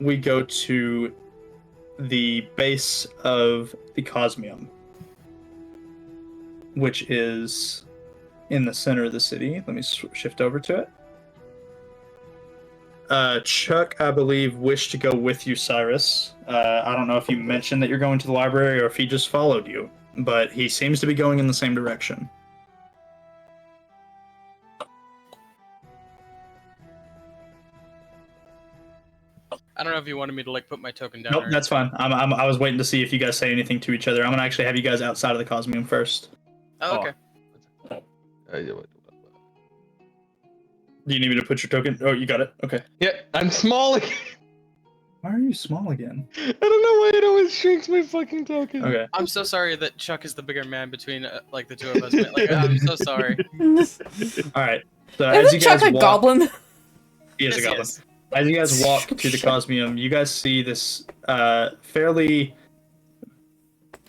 we go to the base of the Cosmium, which is in the center of the city. Let me shift over to it. Chuck, I believe, wished to go with you, Cyrus. I don't know if you mentioned that you're going to the library or if he just followed you, but he seems to be going in the same direction. I don't know if you wanted me to like put my token down. Nope, that's fine. I was waiting to see if you guys say anything to each other. I'm gonna actually have you guys outside of the Cosmium first. Oh, okay. Do you need me to put your token? Oh, you got it. Okay. Yeah, I'm small again. Why are you small again? I don't know why it always shrinks my fucking token. Okay. I'm so sorry that Chuck is the bigger man between like the two of us. Like, I'm so sorry. All right. So Isn't Chuck a goblin? He is a Yes, goblin. yes. As you guys walk to the Cosmium, you guys see this fairly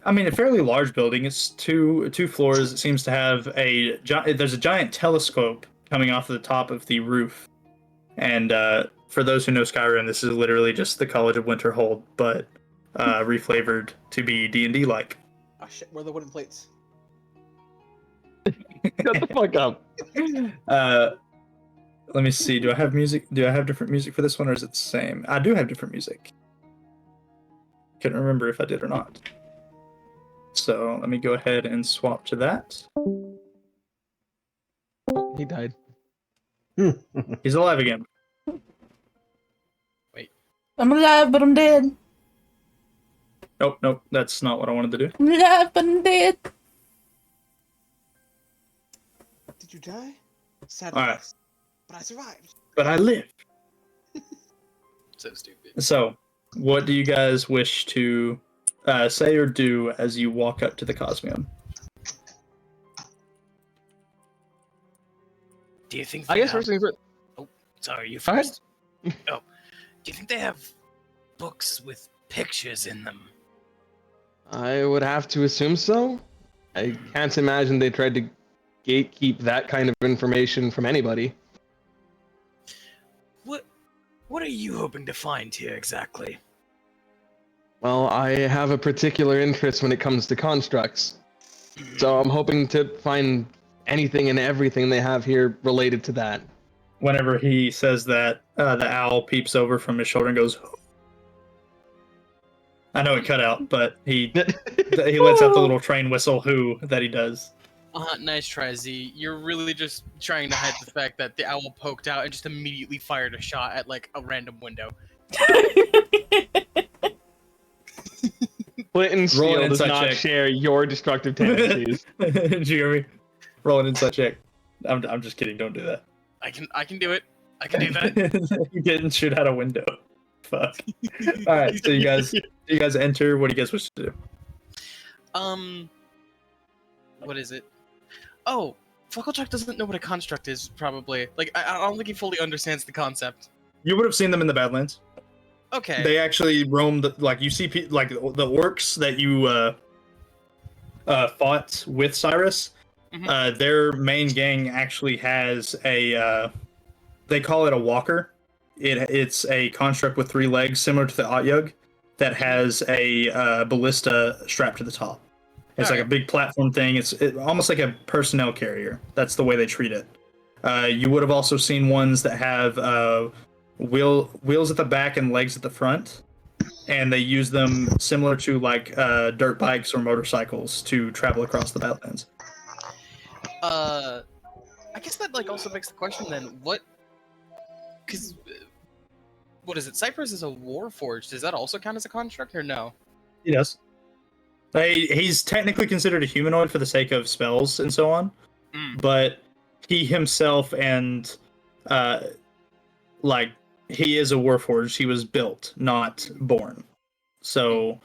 large building. It's two floors. It seems to have there's a giant telescope coming off of the top of the roof. And for those who know Skyrim, this is literally just the College of Winterhold, but reflavored to be D&D like. Oh shit, where are the wooden plates? Shut the fuck up. Let me see. Do I have music? Do I have different music for this one, or is it the same? I do have different music. Couldn't remember if I did or not. So let me go ahead and swap to that. He died. He's alive again. I'm alive, but I'm dead. Nope, that's not what I wanted to do. I'm alive, but I'm dead. Did you die? Sad All right. face. But I survived. But I lived. So stupid. So, what do you guys wish to say or do as you walk up to the Cosmium? Do you think? I guess first things first. Oh, sorry, you Go ahead. first. Oh, do you think they have books with pictures in them? I would have to assume so. I can't imagine they tried to gatekeep that kind of information from anybody. What are you hoping to find here exactly? Well, I have a particular interest when it comes to constructs. So I'm hoping to find anything and everything they have here related to that. Whenever he says that, the owl peeps over from his shoulder and goes. I know it cut out, but he lets out the little train whistle "who" that he does. Nice try, Z. You're really just trying to hide the fact that the owl poked out and just immediately fired a shot at like a random window. Flint and Roll Steel an does insight not check. share your destructive tendencies. Did you hear me? Roll an insight check. I'm just kidding. Don't do that. I can do it. I can do that. You didn't shoot out a window. Fuck. All right. So you guys enter. What do you guys wish to do? What is it? Oh, FuckleChuck doesn't know what a construct is. Probably. Like, I don't think he fully understands the concept. You would have seen them in the Badlands. Okay. They actually roam you see like the orcs that you fought with Cyrus. Mhm. Their main gang actually has a they call it a walker. It's a construct with 3 legs similar to the Otyug that has a ballista strapped to the top. It's like a big platform thing. It's almost like a personnel carrier. That's the way they treat it. You would have also seen ones that have wheels at the back and legs at the front, and they use them similar to like dirt bikes or motorcycles to travel across the Badlands. I guess that like also begs the question then, what? Because what is it? Cypress is a warforged. Does that also count as a construct or no? He does. He's technically considered a humanoid for the sake of spells and so on, but he himself and like he is a warforged. He was built, not born. So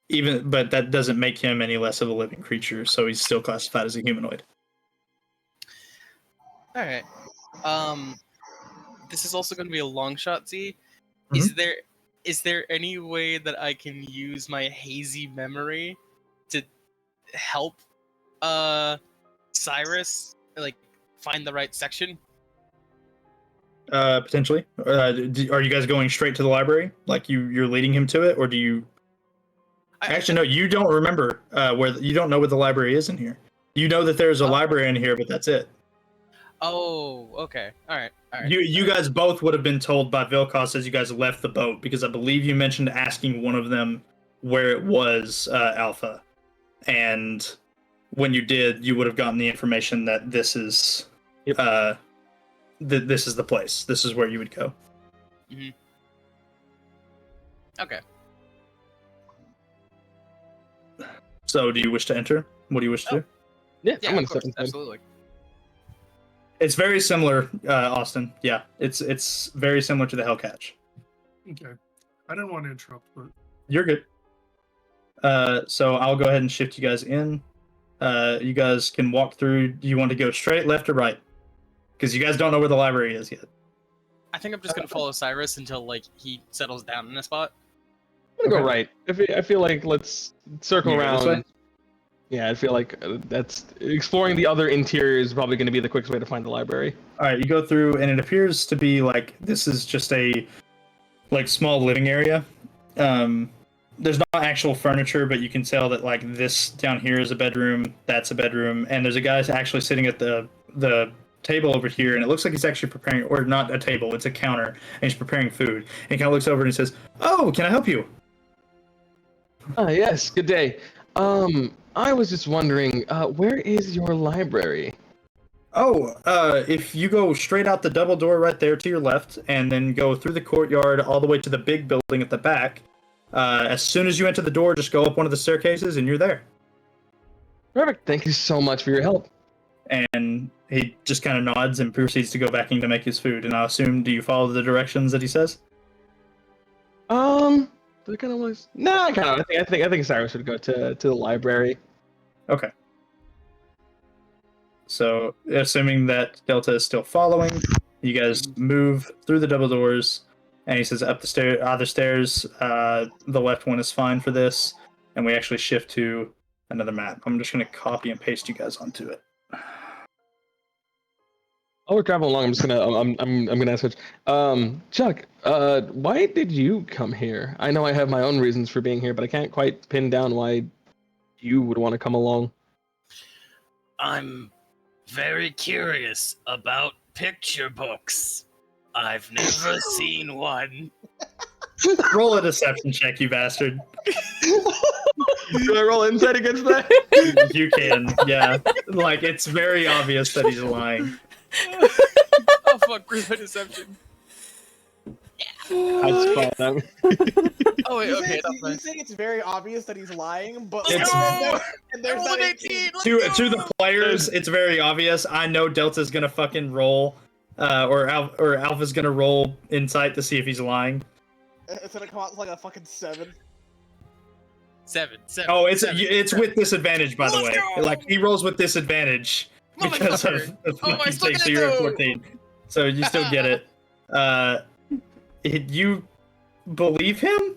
but that doesn't make him any less of a living creature. So he's still classified as a humanoid. All right. This is also going to be a long shot, Z. Mhm. Is there any way that I can use my hazy memory to help Cyrus like find the right section? Potentially. Are you guys going straight to the library? Like you're leading him to it, or do you? Actually, no. You don't remember you don't know what the library is in here. You know that there's a library in here, but that's it. Oh, okay. All right. You guys both would have been told by Vilcos as you guys left the boat, because I believe you mentioned asking one of them where it was, Alpha, and when you did, you would have gotten the information that this is, this is the place. This is where you would go. Mm-hmm. Okay. So, do you wish to enter? What do you wish to do? Yeah, Yeah, I'm gonna of course, step inside. absolutely. It's very similar, Austin. Yeah, it's very similar to the Hellcatch. Okay. I didn't want to interrupt, but You're good. So I'll go ahead and shift you guys in. You guys can walk through. Do you want to go straight, left, or right? Because you guys don't know where the library is yet. I think I'm just gonna follow Cyrus until like he settles down in a spot. I'm gonna go Okay. right. I feel like let's circle You go this around. way? Yeah, I feel like that's exploring the other interior is probably going to be the quickest way to find the library. All right, you go through, and it appears to be like this is just a like small living area. There's not actual furniture, but you can tell that like this down here is a bedroom, that's a bedroom, and there's a guy actually sitting at the table over here, and it looks like he's actually preparing, or not a table, it's a counter, and he's preparing food. And he kind of looks over and he says, "Oh, can I help you?" Yes, good day. I was just wondering, where is your library? Oh, if you go straight out the double door right there to your left, and then go through the courtyard all the way to the big building at the back, as soon as you enter the door, just go up one of the staircases, and you're there. Perfect. Thank you so much for your help. And he just kind of nods and proceeds to go back in to make his food. And I assume, do you follow the directions that he says? Do I kind of was? No, I kind of. I think Cyrus would go to the library. Okay. So, assuming that Delta is still following, you guys move through the double doors, and he says up the stair, other stairs. The left one is fine for this, and we actually shift to another map. I'm just going to copy and paste you guys onto it. While we're traveling along, I'm gonna ask which. Chuck, why did you come here? I know I have my own reasons for being here, but I can't quite pin down why you would want to come along. I'm very curious about picture books. I've never seen one. Roll a deception check, you bastard. Do I roll insight against that? You can, yeah. Like, it's very obvious that he's lying. Oh fuck, group deception. That's fine. Oh wait, okay, that's You fine. think it's very obvious that he's lying, but It's- and there's Roll not an 18. To the players, it's very obvious. I know Delta's gonna fucking roll, or Alpha's gonna roll insight to see if he's lying. It's gonna come out like a fucking 7. Seven. Oh, it's seven. with disadvantage, by the Let's way. go! Like, he rolls with disadvantage because of Motherfucker. the Oh, I fucking still thing, get so it, you're at though. 14. So you still get it. You believe him?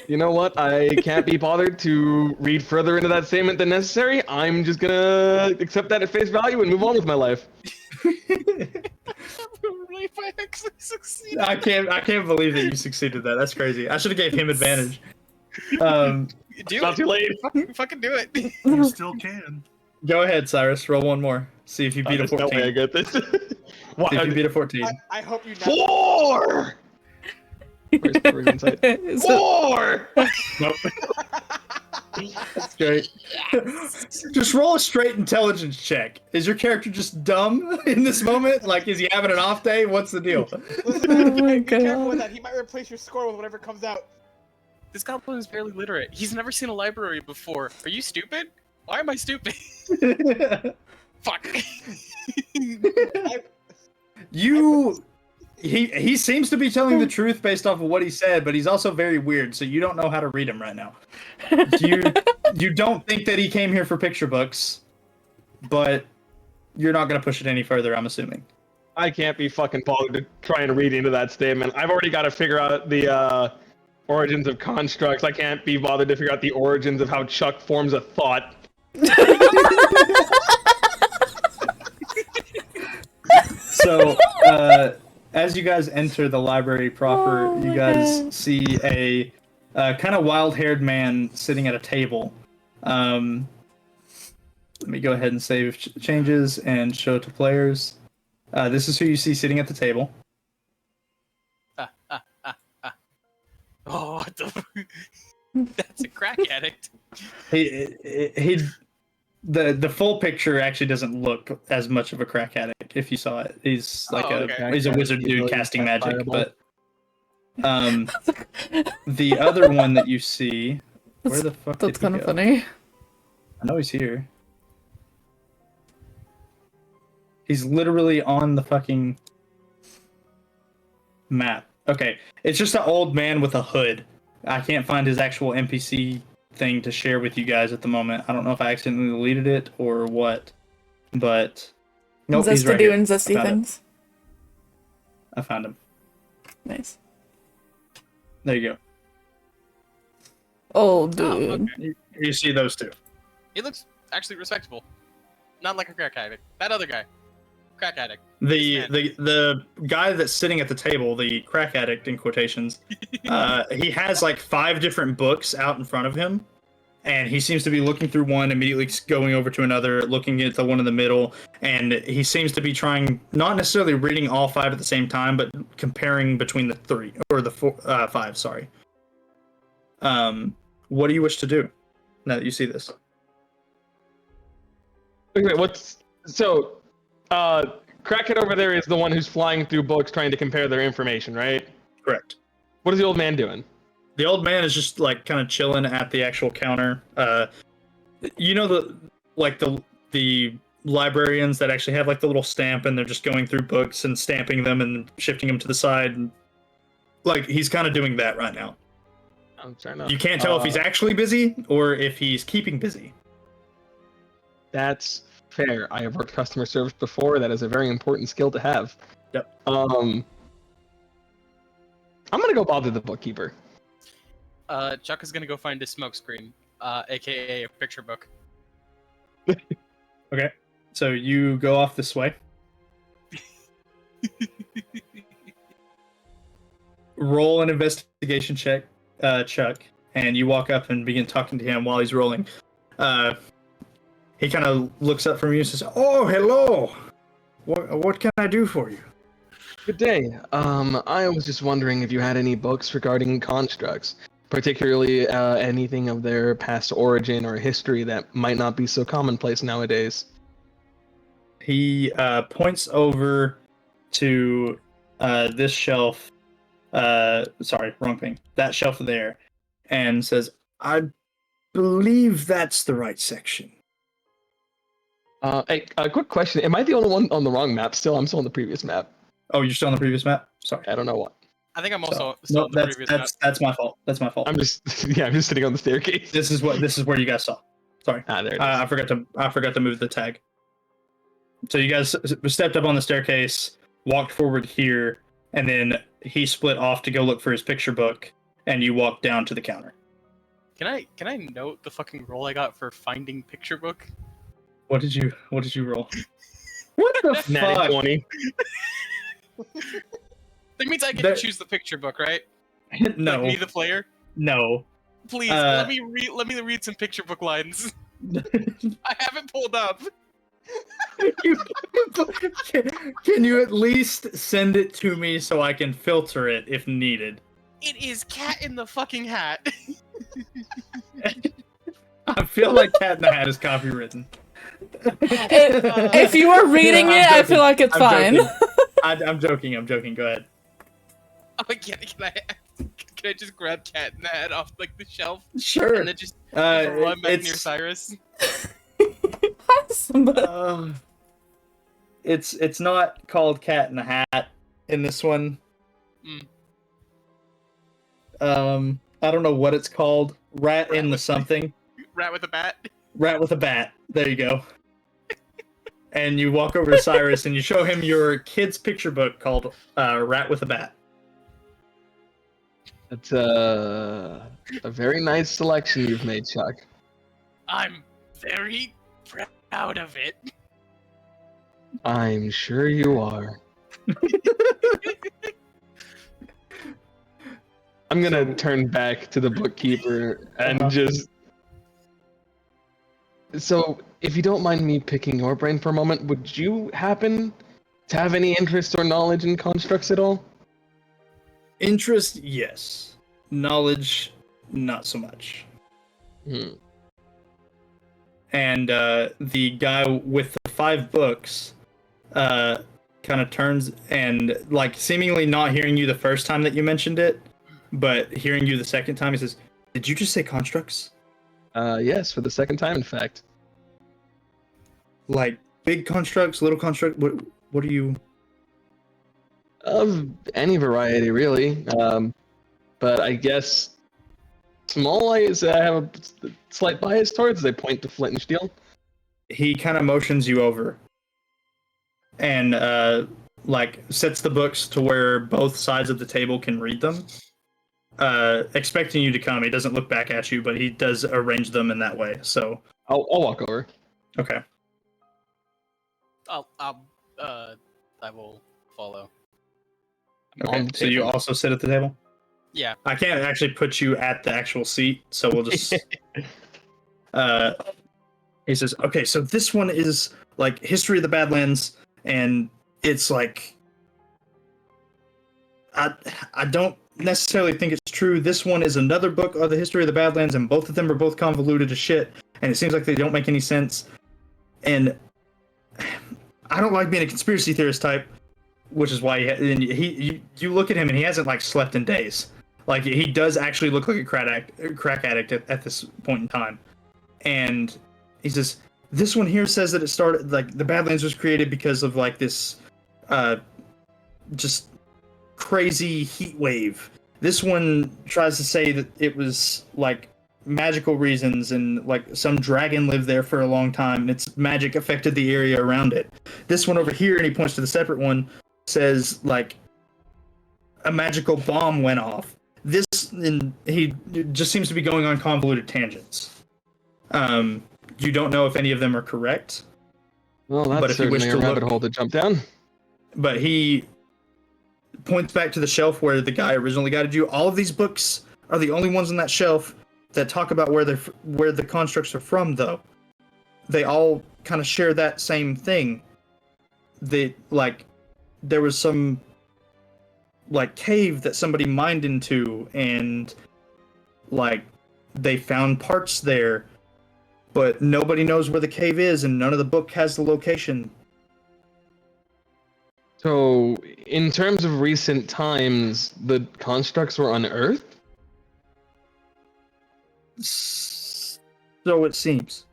You know what? I can't be bothered to read further into that statement than necessary. I'm just gonna accept that at face value and move on with my life. If I actually succeed. I can't believe that you succeeded that. That's crazy. I should have gave him advantage. Do Not it. too late. Fucking do it. you still can. Go ahead, Cyrus. Roll one more. See if you beat a There's no way I 14. get this. See if you beat a 14. I hope you. 4! Where's insight? So- 4! Nope. That's great. Just roll a straight intelligence check. Is your character just dumb in this moment? Like, is he having an off day? What's the deal? Listen, Oh be my careful with God. that. He might replace your score with whatever comes out. This goblin is barely literate. He's never seen a library before. Are you stupid? Why am I stupid? Fuck. He seems to be telling the truth based off of what he said, but he's also very weird, so you don't know how to read him right now. You don't think that he came here for picture books, but you're not gonna push it any further, I'm assuming. I can't be fucking bothered to try and read into that statement. I've already got to figure out the origins of constructs. I can't be bothered to figure out the origins of how Chuck forms a thought. So, as you guys enter the library proper, Oh you my guys God. see a kind of wild-haired man sitting at a table. Let me go ahead and save changes and show it to players. This is who you see sitting at the table. Oh, what the? That's a crack addict. The full picture actually doesn't look as much of a crack addict if you saw it. He's like Oh, okay. he's a wizard The dude ability to casting cast magic, fireball. but the other one that you see, where the fuck That's did kind he of go? funny. I know he's here. He's literally on the fucking map. Okay, it's just an old man with a hood. I can't find his actual NPC thing to share with you guys at the moment. I don't know if I accidentally deleted it or what, but nope, he's Zesty right here. doing zesty I found it. things. I found him. Nice. There you go. Oh, dude. okay. You see those two. He looks actually respectable. Not like a crack addict. That other guy, crack addict. The guy that's sitting at the table, the crack addict in quotations, he has like 5 different books out in front of him, and he seems to be looking through one, immediately going over to another, looking at the one in the middle, and he seems to be trying, not necessarily reading all 5 at the same time, but comparing between the 3 or the 5. Sorry. What do you wish to do now that you see this? Wait, what's so? Crackhead over there is the one who's flying through books trying to compare their information, right? Correct. What is the old man doing? The old man is just like kind of chilling at the actual counter. You know the librarians that actually have like the little stamp and they're just going through books and stamping them and shifting them to the side. And, like he's kind of doing that right now. I'm trying to. You can't tell if he's actually busy or if he's keeping busy. That's fair. I have worked customer service before. That is a very important skill to have. Yep. I'm gonna go bother the bookkeeper. Chuck is gonna go find his smokescreen, aka a picture book. Okay. So you go off this way. Roll an investigation check, Chuck, and you walk up and begin talking to him while he's rolling. He kind of looks up from you and says, "Oh, hello. What can I do for you?" Good day. I was just wondering if you had any books regarding constructs, particularly anything of their past origin or history that might not be so commonplace nowadays. He points over to this shelf. Sorry, wrong thing. That shelf there, and says, "I believe that's the right section." Hey, a quick question. Am I the only one on the wrong map still? I'm still on the previous map. Oh, you're still on the previous map? Sorry. I don't know what. I think I'm So- also still Nope, on the previous map. that's my fault. That's my fault. I'm just I'm just sitting on the staircase. This is where you guys saw. Sorry. There it is. I forgot to move the tag. So you guys stepped up on the staircase, walked forward here, and then he split off to go look for his picture book, and you walked down to the counter. Can I note the fucking roll I got for finding picture book? What did you roll? What the Natty fuck? 20. That means I get There- to choose the picture book, right? No, Like me, the player. no. Please let me read some picture book lines. I haven't pulled up. Can you at least send it to me so I can filter it if needed? It is Cat in the fucking Hat. I feel like Cat in the Hat is copywritten. If you are reading I'm it, I joking. feel like it's I'm fine. joking. I'm joking. Go ahead. Oh, can I just grab Cat in the Hat off like the shelf Sure. and then just run back near It's Cyrus? it's not called Cat in the Hat in this one. I don't know what it's called. Rat in the something. Rat with a bat. Rat with a bat. There you go. And you walk over to Cyrus and you show him your kid's picture book called Rat with a Bat. That's a very nice selection you've made, Chuck. I'm very proud of it. I'm sure you are. I'm gonna turn back to the bookkeeper and Uh-huh. just. So, if you don't mind me picking your brain for a moment, would you happen to have any interest or knowledge in constructs at all? Interest, yes. Knowledge, not so much. Hmm. And the guy with the 5 books kind of turns and, like, seemingly not hearing you the first time that you mentioned it, but hearing you the second time, he says, "Did you just say constructs? Yes, for the second time, in fact. Like big constructs, little construct? What are you?" Of any variety, really. But I guess small I have a slight bias towards. They point to flint and steel. He kind of motions you over and like sets the books to where both sides of the table can read them. Expecting you to come. He doesn't look back at you, but he does arrange them in that way. So I'll walk over. okay. I will follow. Okay. So you also sit at the table? Yeah. I can't actually put you at the actual seat, so we'll just he says, "Okay, so this one is like History of the Badlands, and it's like I don't necessarily think it's true. This one is another book of the History of the Badlands, and both of them are both convoluted as shit, and it seems like they don't make any sense. And I don't like being a conspiracy theorist type, which is why you look at him and he hasn't like slept in days. Like he does actually look like a crack addict at this point in time. And he says, this one here says that it started like the Badlands was created because of like this just crazy heat wave. This one tries to say that it was like magical reasons and like some dragon lived there for a long time and its magic affected the area around it. This one over here, and he points to the separate one, says like a magical bomb went off. This, and he just seems to be going on convoluted tangents. You don't know if any of them are correct. Well, that's but if you wish certainly a to rabbit look, hole to jump down. But he points back to the shelf where the guy originally guided you. All of these books are the only ones on that shelf that talk about where the constructs are from, though. They all kind of share that same thing. There was some like cave that somebody mined into, and like they found parts there, but nobody knows where the cave is, and none of the book has the location. So, in terms of recent times, the constructs were unearthed? So it seems.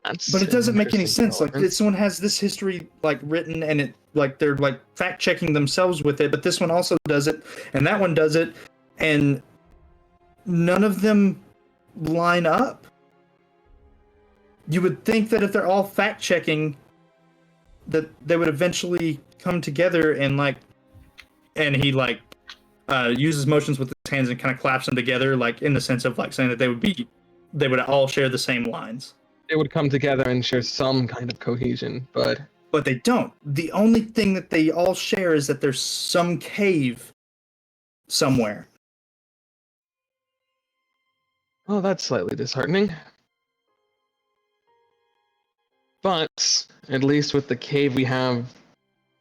That's But it doesn't make any interesting sense. Like development. this one has this history like written, and it like they're like fact checking themselves with it. But this one also does it, and that one does it, and none of them line up. You would think that if they're all fact checking, that they would eventually come together and like, and he like uses motions with his hands and kind of claps them together, like in the sense of like saying that they would all share the same lines. They would come together and share some kind of cohesion, but They don't. The only thing that they all share is that there's some cave somewhere. well, that's slightly disheartening. But at least with the cave, we have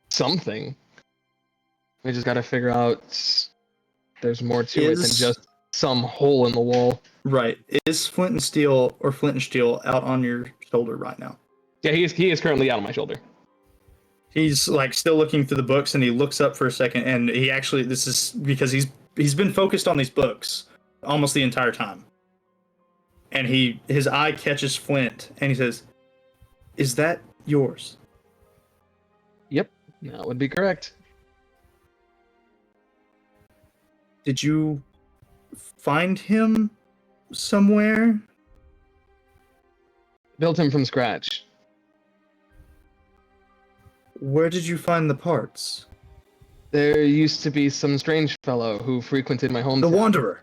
something. We just got to figure out there's more to it than just some hole in the wall. Right. Is Flint and Steel out on your shoulder right now? Yeah, he is currently out on my shoulder. He's like still looking through the books, and he looks up for a second, and he actually, this is because he's been focused on these books almost the entire time. And his eye catches Flint, and he says, "Is that yours?" Yep, that would be correct. Did you find him somewhere? Built him from scratch. Where did you find the parts? There used to be some strange fellow who frequented my home. The Wanderer.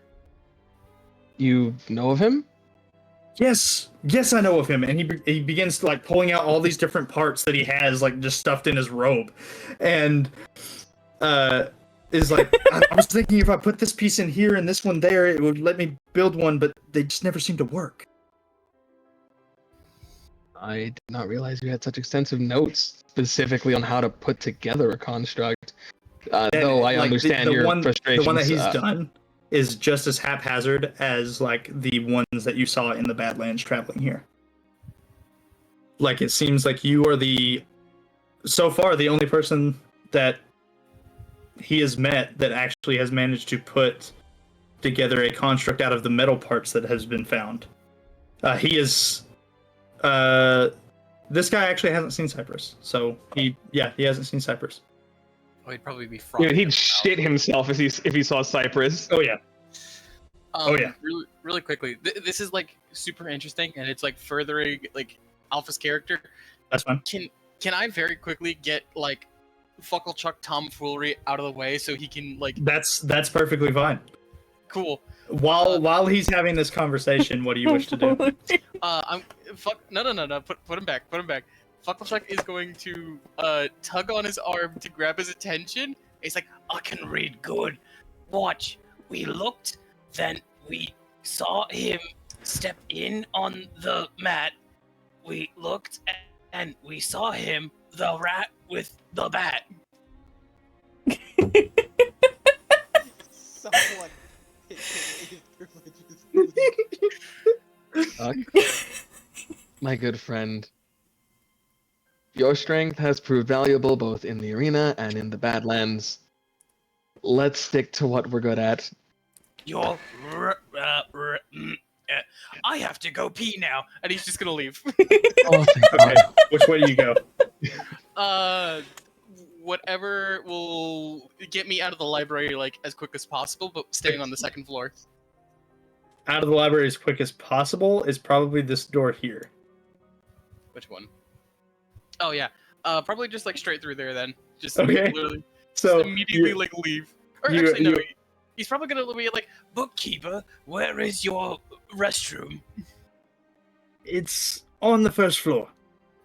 You know of him? yes, I know of him. And he begins to like pulling out all these different parts that he has like just stuffed in his robe, and is like, I was thinking if I put this piece in here and this one there, it would let me build one, but they just never seem to work. I did not realize you had such extensive notes specifically on how to put together a construct. Though I Like, understand your frustrations. The one that he's done is just as haphazard as like the ones that you saw in the Badlands traveling here. Like, it seems like you are so far the only person that he has met that actually has managed to put together a construct out of the metal parts that has been found. He is this guy actually hasn't seen Cypress, so he hasn't seen Cypress. Oh, he'd probably be Dude, he'd shit himself if he saw Cypress. Oh yeah. Really, really quickly, this is like super interesting, and it's like furthering like Alpha's character. That's fine. Can I very quickly get like FuckleChuck tomfoolery out of the way so he can like? That's perfectly fine. Cool. While he's having this conversation, what do you wish to do? No. Put him back. Put him back. FuckleChuck is going to tug on his arm to grab his attention. He's like, I can read good. Watch. We looked, then we saw him step in on the mat. We looked and we saw him, the rat with the bat. Someone his privileges. My good friend, your strength has proved valuable both in the arena and in the Badlands. Let's stick to what we're good at. I have to go pee now. And he's just gonna leave. Oh, thank Okay, God. which way do you go? Whatever will get me out of the library like as quick as possible, but staying on the second floor. Out of the library as quick as possible is probably this door here. Which one? Oh yeah. Probably just like straight through there then. Just Okay. like, literally So just immediately like leave. Or you- actually no, you- he's probably gonna be like, Bookkeeper, where is your restroom? it's on the first floor.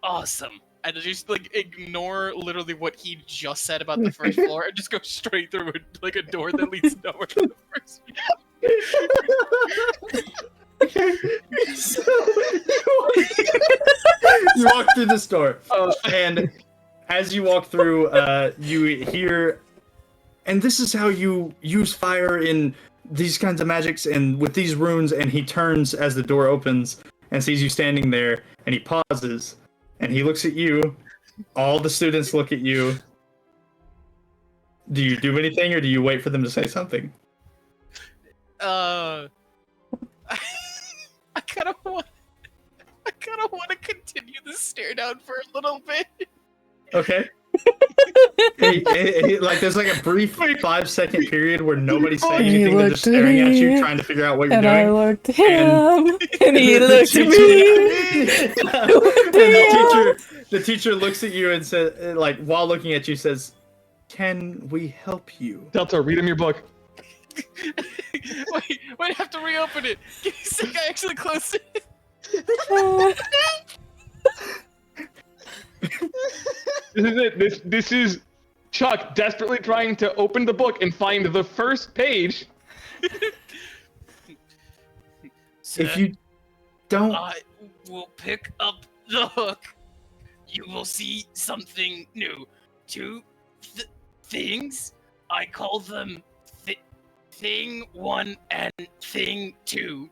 Awesome. and just like ignore literally what he just said about the first floor and just go straight through it, like a door that leads nowhere to the first So, you walk through this door, and as you walk through, you hear, and this is how you use fire in these kinds of magics and with these runes. And he turns as the door opens and sees you standing there, and he pauses, and he looks at you. All the students look at you. Do you do anything, or do you wait for them to say something? I kind of want to continue the stare down for a little bit. Okay. Like there's like a brief 5-second period where nobody's saying He anything. They're looked just at staring at you, me, trying to figure out what you're And I doing. looked at him, and he The looked at me. And the teacher looks at you and says, like, while looking at you, says, "Can we help you?" Delta, read him your book. wait, I have to reopen it. Give me a sec, I actually closed it. This is it. This is Chuck desperately trying to open the book and find the first page. If you don't, I will pick up the hook. You will see something new. Two things. I call them Thing 1 and Thing 2.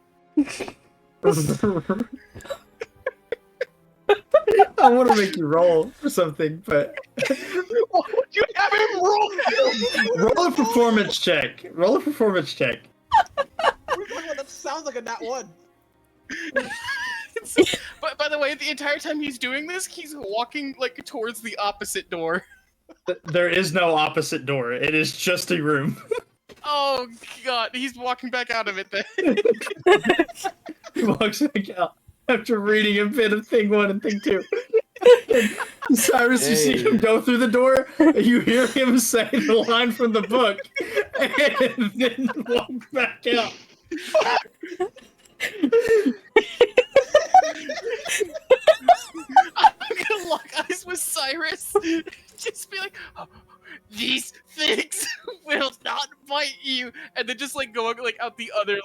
I want to make you roll for something, but Why would you have him roll? roll a performance check. Roll a performance check. That sounds like a nat one. But by the way, the entire time he's doing this, he's walking like towards the opposite door. There is no opposite door. It is just a room. Oh god, he's walking back out of it then. He walks back out after reading a bit of Thing 1 and Thing 2. And Cyrus, you see him go through the door, and you hear him say the line from the book, and then walk back out. I'm gonna lock eyes with Cyrus. Just be like, oh, these things will not bite you, and then just like go like out the other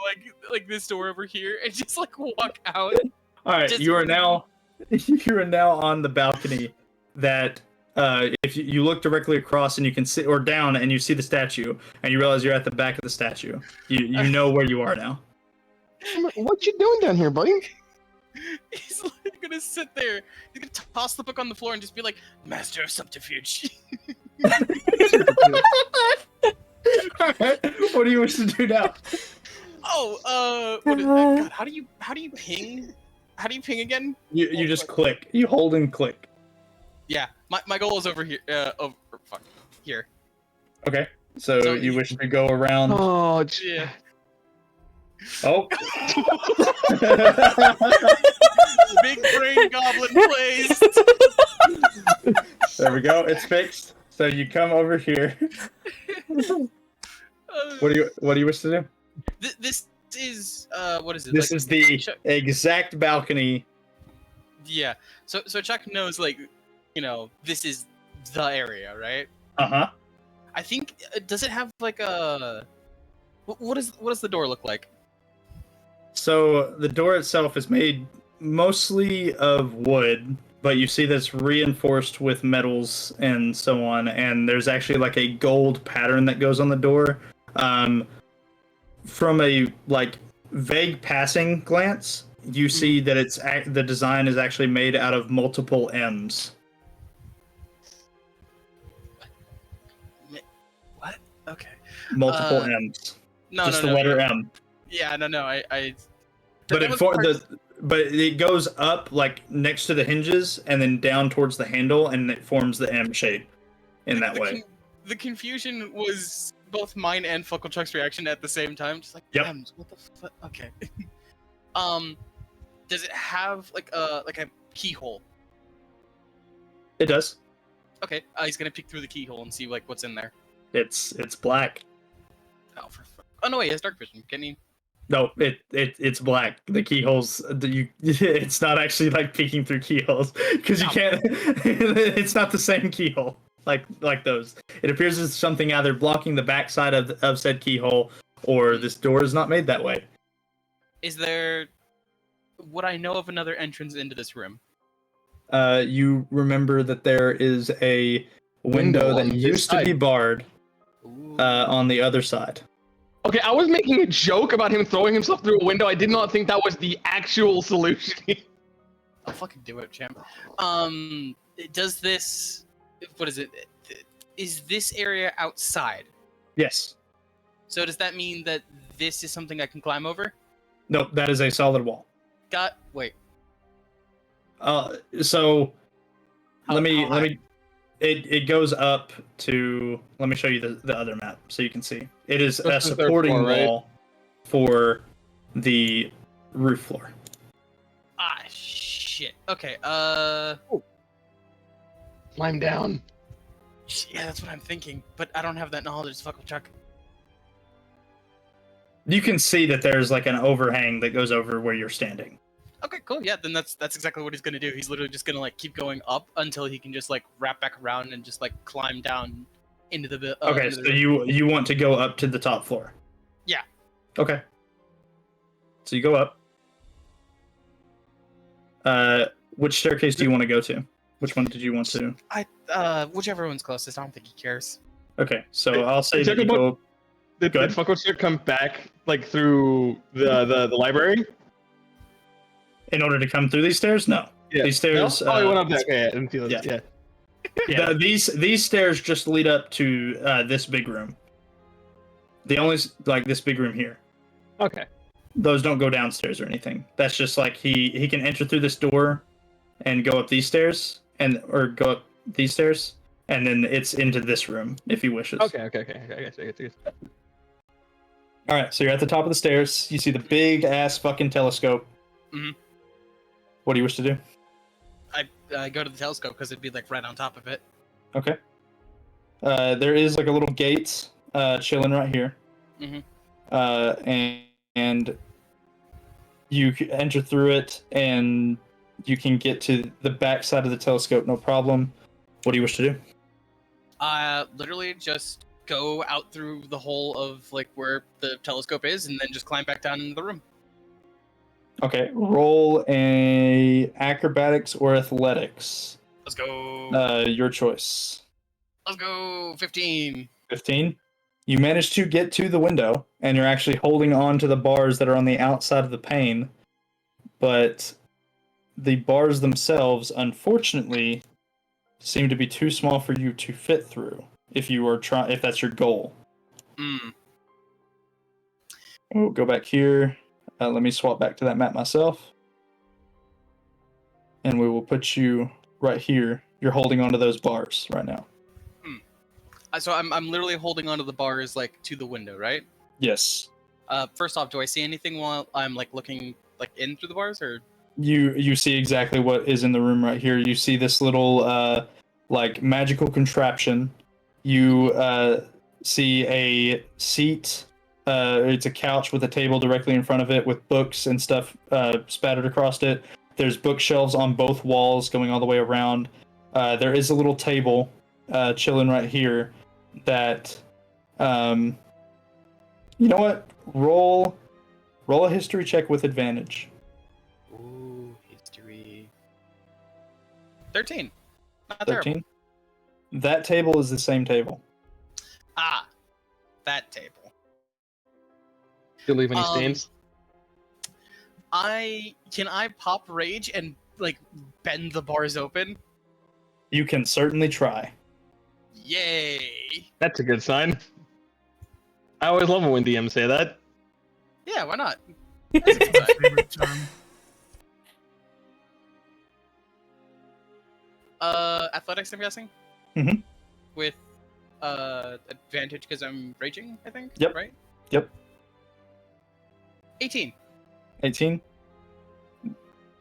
like this door over here, and just like walk out. All right, Just- you are now on the balcony. That if you look directly across and you can see, or down and you see the statue, and you realize you're at the back of the statue. You know where you are now. What you doing down here, buddy? He's like gonna sit there. He's gonna toss the book on the floor and just be like, "Master of subterfuge." All right, what do you wish to do now? Oh, what is, God, how do you ping? How do you ping again? You just click. You hold and click. Yeah, my goal is over here. Fuck, here. Okay. So So you you- wish to go around. Oh, Yeah. Oh. Big brain goblin plays. There we go. It's fixed. So you come over here. What do you wish to do? This is what is it? This like, is the Chuck, exact balcony. yeah. So Chuck knows like, this is the area, right? Uh-huh. I think does it have like a what does the door look like? So the door itself is made mostly of wood, but you see that it's reinforced with metals and so on, and there's actually like a gold pattern that goes on the door. From a like vague passing glance, you see that the design is actually made out of multiple M's. What? Okay. Multiple M's. No, Just no, the no, letter no. M. Yeah, no. I But that it was part- but it goes up like next to the hinges and then down towards the handle, and it forms the M shape in that way. The confusion was both mine and FuckleChuck's reaction at the same time. Just like, Yep. M's, what the fuck? Okay. Does it have like a keyhole? It does. Okay, he's gonna peek through the keyhole and see like what's in there. It's black. Oh, oh no, wait, he has dark vision. Can he? No, it's black. The keyholes. It's not actually like peeking through keyholes because you can't. It's not the same keyhole like those. It appears as something either blocking the backside of said keyhole, or this door is not made that way. Is there? Would I know of another entrance into this room? You remember that there is a window on that this used to be side. barred Ooh. on the other side. Okay, I was making a joke about him throwing himself through a window. I did not think that was the actual solution. I'll fucking do it, champ. Does this? What is it? Is this area outside? Yes. So does that mean that this is something I can climb over? No, that is a solid wall. Wait. So How let me high? it goes up to, let me show you the other map so you can see. It is a That's the third supporting floor, right? wall for the roof floor. Ah, shit. Okay. Climb down. Yeah, that's what I'm thinking. But I don't have that knowledge. FuckleChuck. You can see that there's like an overhang that goes over where you're standing. Okay, cool. Yeah, then that's exactly what he's gonna do. He's literally just gonna like keep going up until he can just like wrap back around and just like climb down into the. Okay, into so the you want to go up to the top floor? Yeah. Okay. So you go up. Which staircase do you want to go to? Which one did you want to? Whichever one's closest. I don't think he cares. Okay, so I'll say Check that you about- go. Did Go ahead. FuckleChuck come back like through the library? In order to come through these stairs? No. Yeah. These stairs. No? Oh, he went up there. Okay, I didn't feel it. yeah. Yeah. These stairs just lead up to this big room. The only this big room here. Okay. Those don't go downstairs or anything. That's just like he can enter through this door and go up these stairs or go up these stairs, and then it's into this room if he wishes. Okay. I guess. All right, so you're at the top of the stairs. You see the big ass fucking telescope. Mhm. What do you wish to do? I go to the telescope because it'd be like right on top of it. Okay. There is like a little gate chilling right here. Mhm. And You enter through it, and you can get to the back side of the telescope, no problem. What do you wish to do? Literally just go out through the hole of like where the telescope is, and then just climb back down into the room. Okay, roll a acrobatics or athletics. Let's go. Your choice. Let's go. 15. 15. You manage to get to the window, and you're actually holding on to the bars that are on the outside of the pane, but the bars themselves, unfortunately, seem to be too small for you to fit through. If that's your goal. Mm. Oh, go back here. Let me swap back to that map myself. And we will put you right here. You're holding onto those bars right now. So I'm literally holding onto the bars like to the window, right? Yes. First off, do I see anything while I'm like looking like in through the bars, or? You see exactly what is in the room right here. You see this little like magical contraption. You see a seat. It's a couch with a table directly in front of it with books and stuff spattered across it. There's bookshelves on both walls going all the way around. There is a little table chilling right here that you know what? Roll a history check with advantage. Ooh, history. 13. Not 13. terrible. That table is the same table. Ah, that table. Do you leave any stains? Can I pop rage and like bend the bars open? You can certainly try. Yay! That's a good sign. I always love it when DMs say that. Yeah, why not? My favorite term. Athletics, I'm guessing. Mhm. With advantage because I'm raging, I think. Yep. Right. Yep. 18. 18.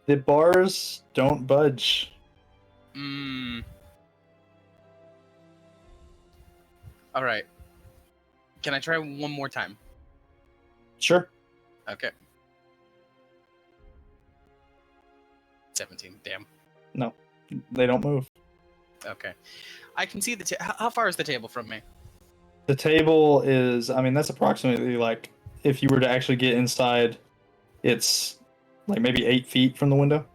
The bars don't budge. Mm. All right. Can I try one more time? Sure. Okay. 17. Damn. No, they don't move. Okay. I can see the. How far is the table from me? The table is, I mean, that's approximately like, if you were to actually get inside, it's like maybe 8 feet from the window.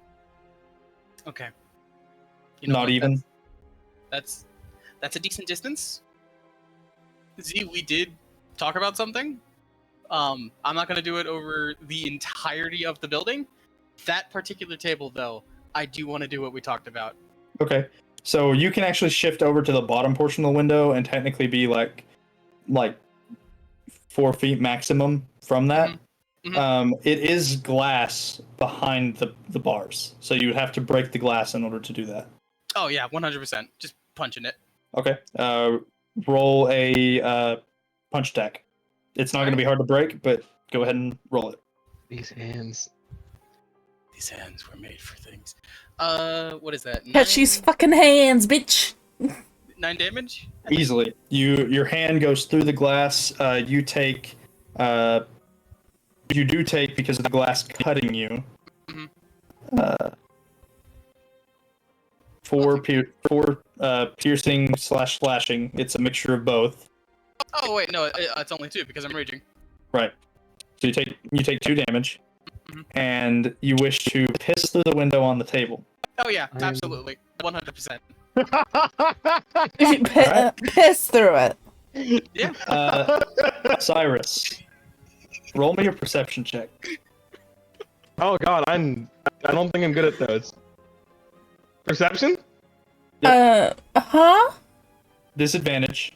Okay. Not what? even. That's a decent distance. Z, we did talk about something. I'm not gonna do it over the entirety of the building. That particular table, though, I do want to do what we talked about. Okay. So you can actually shift over to the bottom portion of the window and technically be like 4 feet maximum from that. Mhm. It is glass behind the bars, so you would have to break the glass in order to do that. Oh yeah, 100%. Just punching it. Okay. Roll a punch attack. It's not going to be hard to break, but go ahead and roll it. These hands. These hands were made for things. What is that? Catch these fucking hands, bitch. 9 damage? Easily. Your hand goes through the glass. You take. You do take, because of the glass cutting you. Mhm. 4 piercing / slashing. It's a mixture of both. Oh wait, no, it's only 2 because I'm raging. Right. So you take 2 damage, Mhm. and you wish to piss through the window on the table. Oh yeah, I'm- absolutely, 100%. Piss through it. Yeah. Cyrus, roll me a perception check. Oh god, I don't think I'm good at those. Perception? Huh? Disadvantage.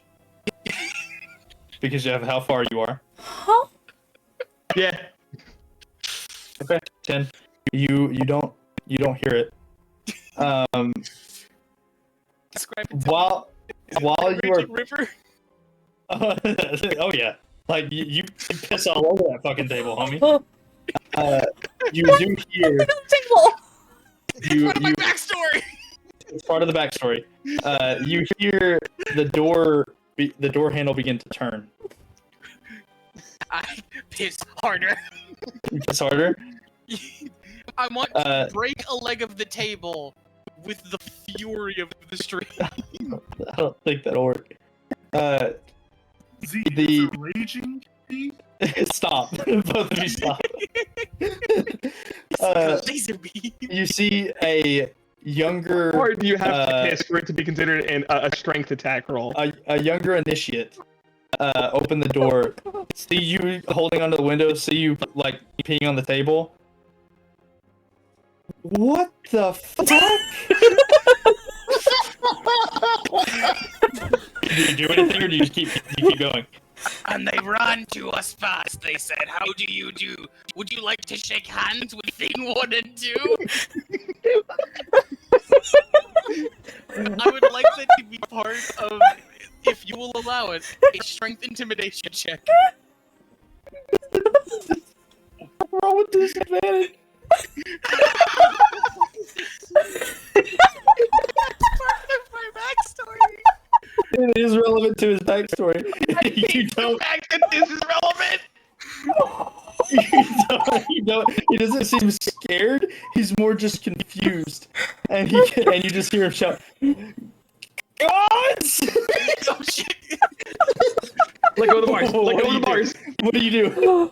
Because you have how far you are. Huh? Yeah. Okay. 10. You don't hear it. Describe it. While you are Raging river. oh yeah, like you piss all over that fucking table, homie. Oh, You do hear table. you What my backstory? it's part of the backstory. You hear the door handle begin to turn. I piss harder. You piss harder. I want to break a leg of the table with the fury of the stream. I don't think that'll work. Z, The- is it raging? Z? Stop. Both of you stop. It's like a laser beam. You see a younger, Or do you have to piss for it to be considered a strength attack roll? a younger initiate open the door, see you holding onto the window, see you like peeing on the table. What the fuck? Do you do anything or do you just keep going? And they ran to us fast. They said, "How do you do? Would you like to shake hands with thing 1 and 2?" I would like that to be part of, if you will allow it, a strength intimidation check. What's wrong with this advantage? Part of my backstory. It is relevant to his backstory. You don't. The fact that this is relevant. You don't. He doesn't seem scared. He's more just confused, and you just hear him shout, "Gods!" Oh shit! Let go of the bars. Let go of the bars. What do you do?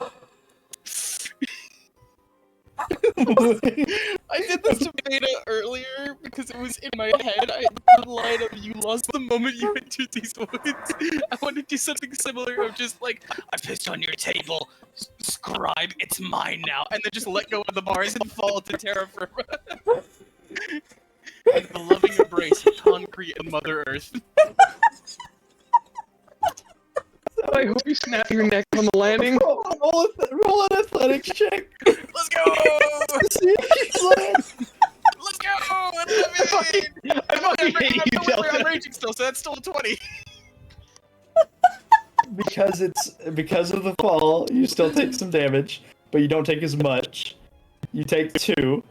I did this to Beta earlier because it was in my head. The line of "You lost the moment you entered these woods." I want to do something similar of just like, I pissed on your table. Scribe, it's mine now. and then just let go of the bars and fall to terra firma. And the loving embrace of concrete and Mother Earth. I hope you snap your neck on the landing. Roll an athletics check. Let's go! See if you land. Let's go! I fucking hate you, I'm Delta. raging still, so that's still a 20. Because of the fall, you still take some damage, but you don't take as much. You take 2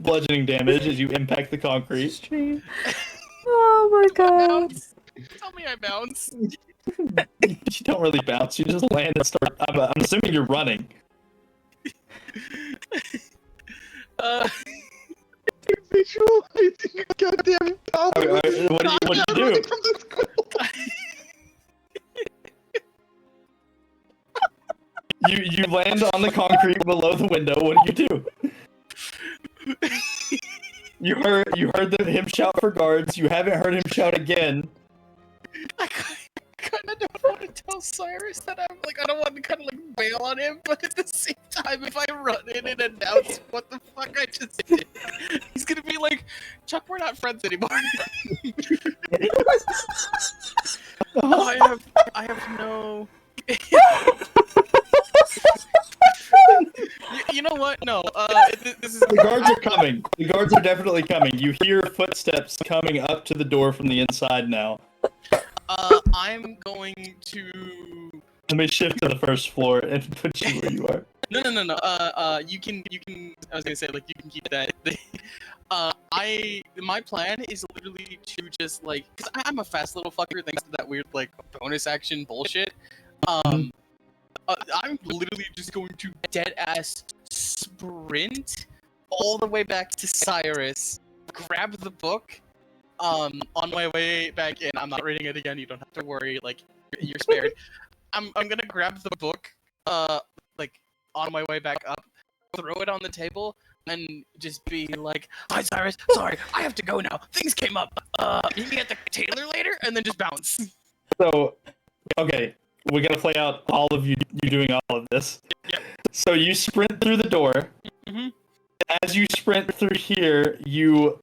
bludgeoning damage as you impact the concrete. Oh my god. Bounce. Tell me I bounce. You don't really bounce. You just land and start. I'm assuming you're running. Visualizing a goddamn goblin. What do you do? From the squirrel. You land on the concrete below the window. What do? You heard him shout for guards. You haven't heard him shout again. I kind of don't want to tell Cyrus that I'm like, I don't want to kind of like bail on him, but at the same time, if I run in and announce what the fuck I just did, he's gonna be like, Chuck, we're not friends anymore. Oh, I have no. You know what? No. This is. The guards are coming. The guards are definitely coming. You hear footsteps coming up to the door from the inside now. I'm going to. Let me shift to the first floor and put you where you are. No. You can. I was gonna say like you can keep that. My plan is literally to just like, cause I'm a fast little fucker thanks to that weird like bonus action bullshit. I'm literally just going to dead ass sprint all the way back to Cyrus, grab the book. On my way back in, I'm not reading it again. You don't have to worry. Like you're spared. I'm gonna grab the book. Like on my way back up, throw it on the table, and just be like, "Hi, Cyrus. Sorry, I have to go now. Things came up. Meet me at the tailor later," and then just bounce. So, okay, we gotta play out all of you doing all of this. Yep. So you sprint through the door. Mhm. As you sprint through here, you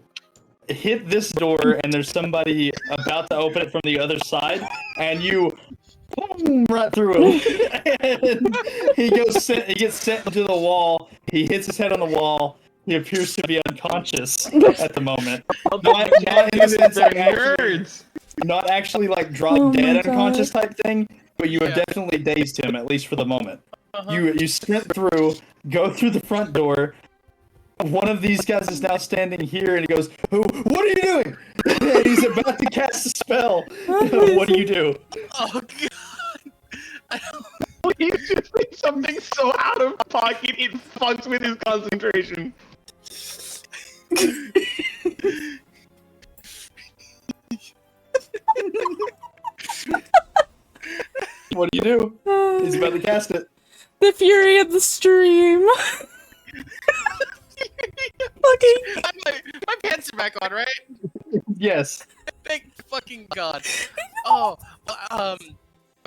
hit this door, and there's somebody about to open it from the other side, and you boom, right through him. And he gets sent to the wall. He hits his head on the wall. He appears to be unconscious at the moment. Not in the sense of nerds. not actually like drop Oh my dead God. unconscious type thing, but you have Yeah. definitely dazed him, at least for the moment. Uh-huh. You sprint through, go through the front door. One of these guys is now standing here, and he goes, "What are you doing?" And he's about to cast a spell. What do you do? Oh god. He's just like something so out of pocket, it fucks with his concentration. What do you do? He's about to cast it. The fury of the stream. Fucking. My pants are back on, right? Yes. Thank fucking God. Oh,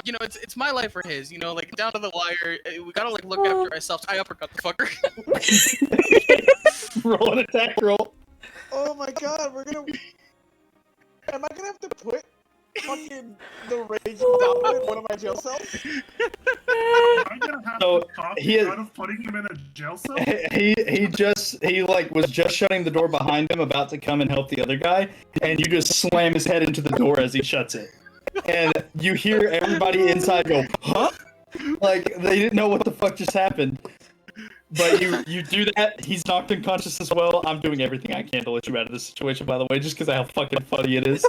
you know, it's my life or his. You know, like down to the wire. We gotta like look after ourselves. I uppercut the fucker. Roll an attack roll. Oh my god, we're gonna. Am I gonna have to put fucking the raging down in one of my jail cells? I'm gonna have So, to talk he you is- out of putting him in a jail cell. He was just shutting the door behind him, about to come and help the other guy, and you just slam his head into the door as he shuts it. And you hear everybody inside go, huh? Like they didn't know what the fuck just happened. But you do that, he's knocked unconscious as well. I'm doing everything I can to let you out of this situation, by the way, just because of how fucking funny it is.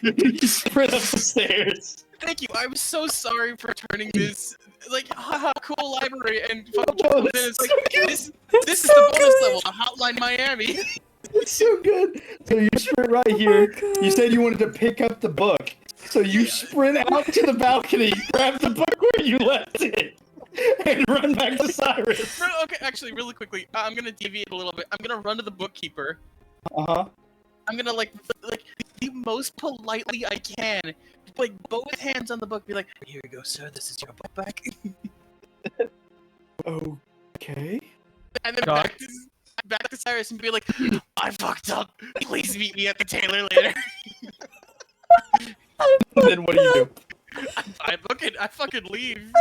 You sprint up the stairs. Thank you. I'm so sorry for turning this like haha cool library and fucking Oh, comes in. that's It's like so good. this is so the bonus good. level, a Hotline Miami. It's so good. So you sprint right here. You said you wanted to pick up the book. So you sprint out to the balcony, grab the book where you left it, and run back to Cyrus. Okay, actually, really quickly, I'm gonna deviate a little bit. I'm gonna run to the bookkeeper. Uh-huh. I'm gonna like the most politely I can, like both hands on the book, be like, "Here you go, sir. This is your book back." Okay. And then Doc? back to Cyrus and be like, "I fucked up. Please meet me at the tailor later." And then what do you do? I book it. I fucking leave.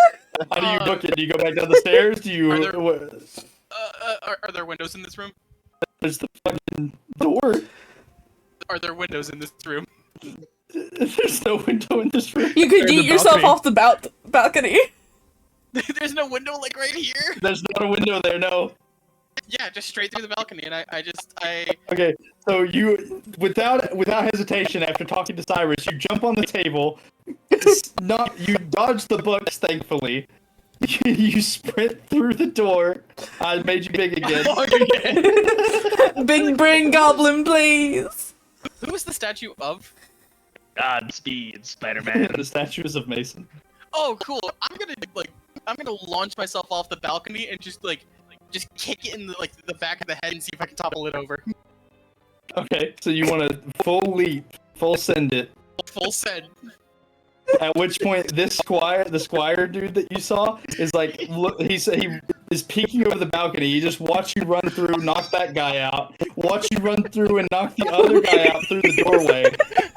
How do you book it? Do you go back down the stairs? Do you... Are there- what- Are there windows in this room? There's the fucking door. Are there windows in this room? There's no window in this room. You could Or the yeet yourself balcony. off the balcony. There's no window like right here. There's not a window there, no. Yeah, just straight through the balcony, and I Okay, so you, without hesitation, after talking to Cyrus, you jump on the table. You dodge the books, thankfully. You sprint through the door. I made you big again. Big brain goblin, please. Who is the statue of? Godspeed, Spider-Man. The statues of Mason. Oh, cool. I'm gonna launch myself off the balcony and just kick it in the back of the head and see if I can topple it over. Okay, so you want to full leap, full send it. Full send. At which point, the squire dude that you saw is like, look, he is peeking over the balcony. He just watch you run through, knock that guy out. Watch you run through and knock the other guy out through the doorway.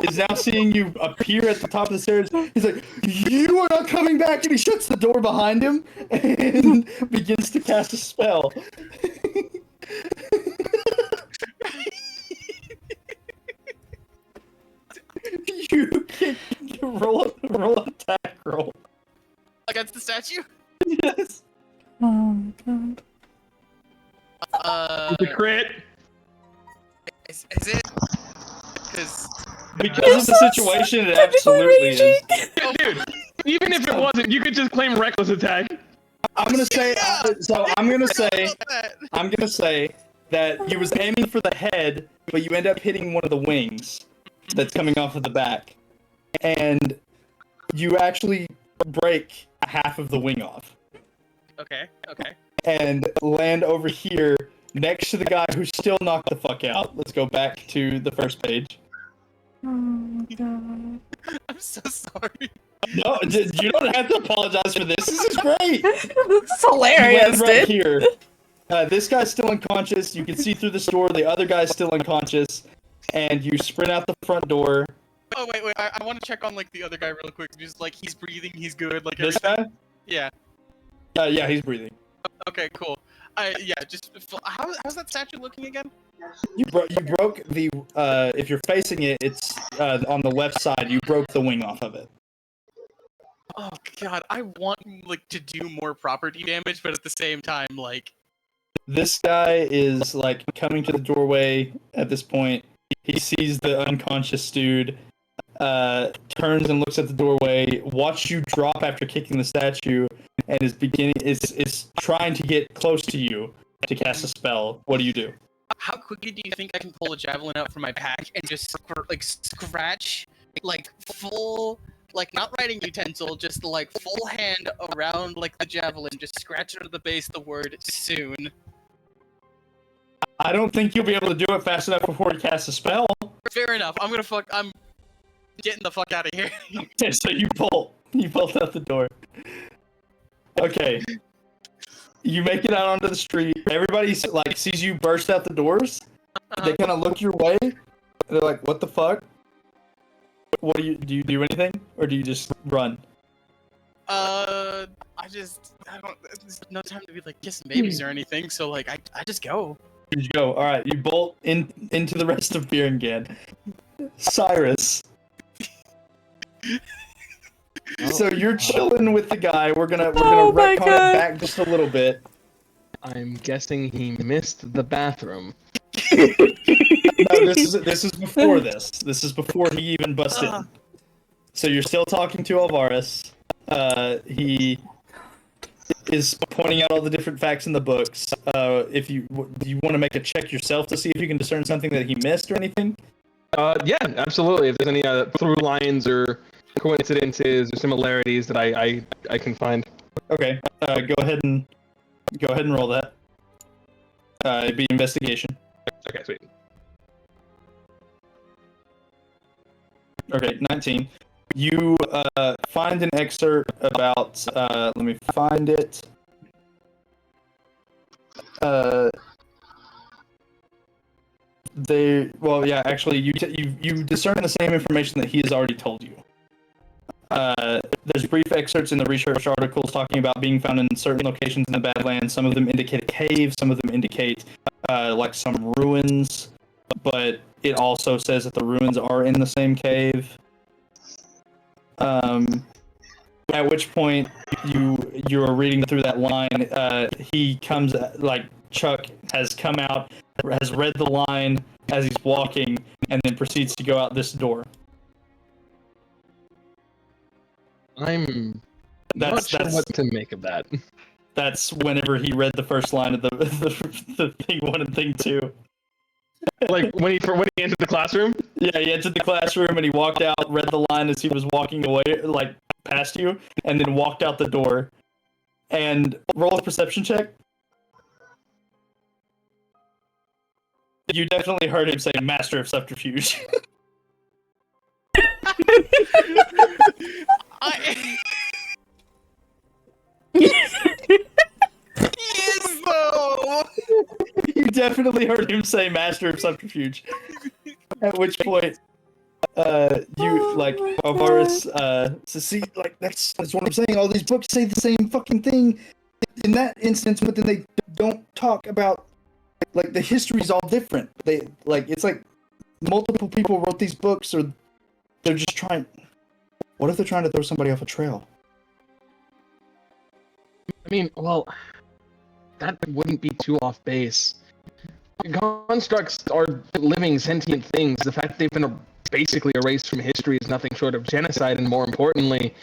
Is now seeing you appear at the top of the stairs. He's like, "You are not coming back!" And he shuts the door behind him and begins to cast a spell. You can roll attack roll. Against the statue? Yes. Oh god. The crit. Is it? Because Because of the situation, it absolutely is. Dude, even if it wasn't, you could just claim reckless attack. I'm gonna say. I'm gonna say. that. I'm gonna say that you was aiming for the head, but you end up hitting one of the wings that's coming off of the back, and you actually break half of the wing off Okay. and land over here next to the guy who's still knocked the fuck out. Let's go back to the first page. Oh god. I'm so sorry. No, you don't have to apologize for this. This is great. This is You hilarious, land right dude. here. This guy's still unconscious. You can see through the store. The other guy's still unconscious, and you sprint out the front door. Oh wait. I want to check on the other guy real quick. Just he's breathing, he's good. This Everything. guy? Yeah. Yeah, he's breathing. Okay. Cool. How's that statue looking again? You broke the. If you're facing it, it's on the left side. You broke the wing off of it. Oh god, I want to do more property damage, but at the same time, This guy is coming to the doorway at this point. He sees the unconscious dude, turns and looks at the doorway, watch you drop after kicking the statue, and is trying to get close to you to cast a spell. What do you do? How quickly do you think I can pull a javelin out from my pack and just scratch, like full, like not writing utensil, just like full hand around like the javelin, just scratch it at the base the word soon. I don't think you'll be able to do it fast enough before you cast a spell. Fair enough. I'm getting the fuck out of here. Okay, so you bolt out the door. Okay. You make it out onto the street. Everybody like sees you burst out the doors. They kind of look your way. They're like, "What the fuck? What do you do anything, or do you just run?" I don't. There's no time to be like kissing babies or anything. So like, I just go. You go. All right. You bolt into the rest of Birngan. Cyrus. So you're chilling with the guy. We're gonna Oh my retcon God. it back just a little bit. I'm guessing he missed the bathroom. No, this is before this. This is before he even busted. So you're still talking to Alvarez. He is pointing out all the different facts in the books. If you do you want to make a check yourself to see if you can discern something that he missed or anything? Yeah, absolutely. If there's any through lines or coincidences or similarities that I can find. Okay. Go ahead and roll that. It'd be investigation. Okay, sweet. Okay, 19. You find an excerpt about. Let me find it. Actually, you discern the same information that he has already told you. There's brief excerpts in the research articles talking about being found in certain locations in the Badlands. Some of them indicate a cave, some of them indicate like some ruins, but it also says that the ruins are in the same cave. At which point you're reading through that line. He comes like Chuck has come out, has read the line as he's walking, and then proceeds to go out this door. I'm That's not sure what to make of that. That's whenever he read the first line of the thing 1 and thing 2. Like when he entered the classroom. Yeah, he entered the classroom and he walked out, read the line as he was walking away, like past you, and then walked out the door. And roll a perception check. You definitely heard him say "Master of Subterfuge." Yes, though. You definitely heard him say "Master of Subterfuge." At which point, you like Alvarez. So see, like that's what I'm saying. All these books say the same fucking thing in that instance, but then they don't talk about like the history's all different. They like it's like multiple people wrote these books, or they're just trying. What if they're trying to throw somebody off a trail? I mean, well, that wouldn't be too off base. Constructs are living sentient things. The fact they've been basically erased from history is nothing short of genocide, and more importantly,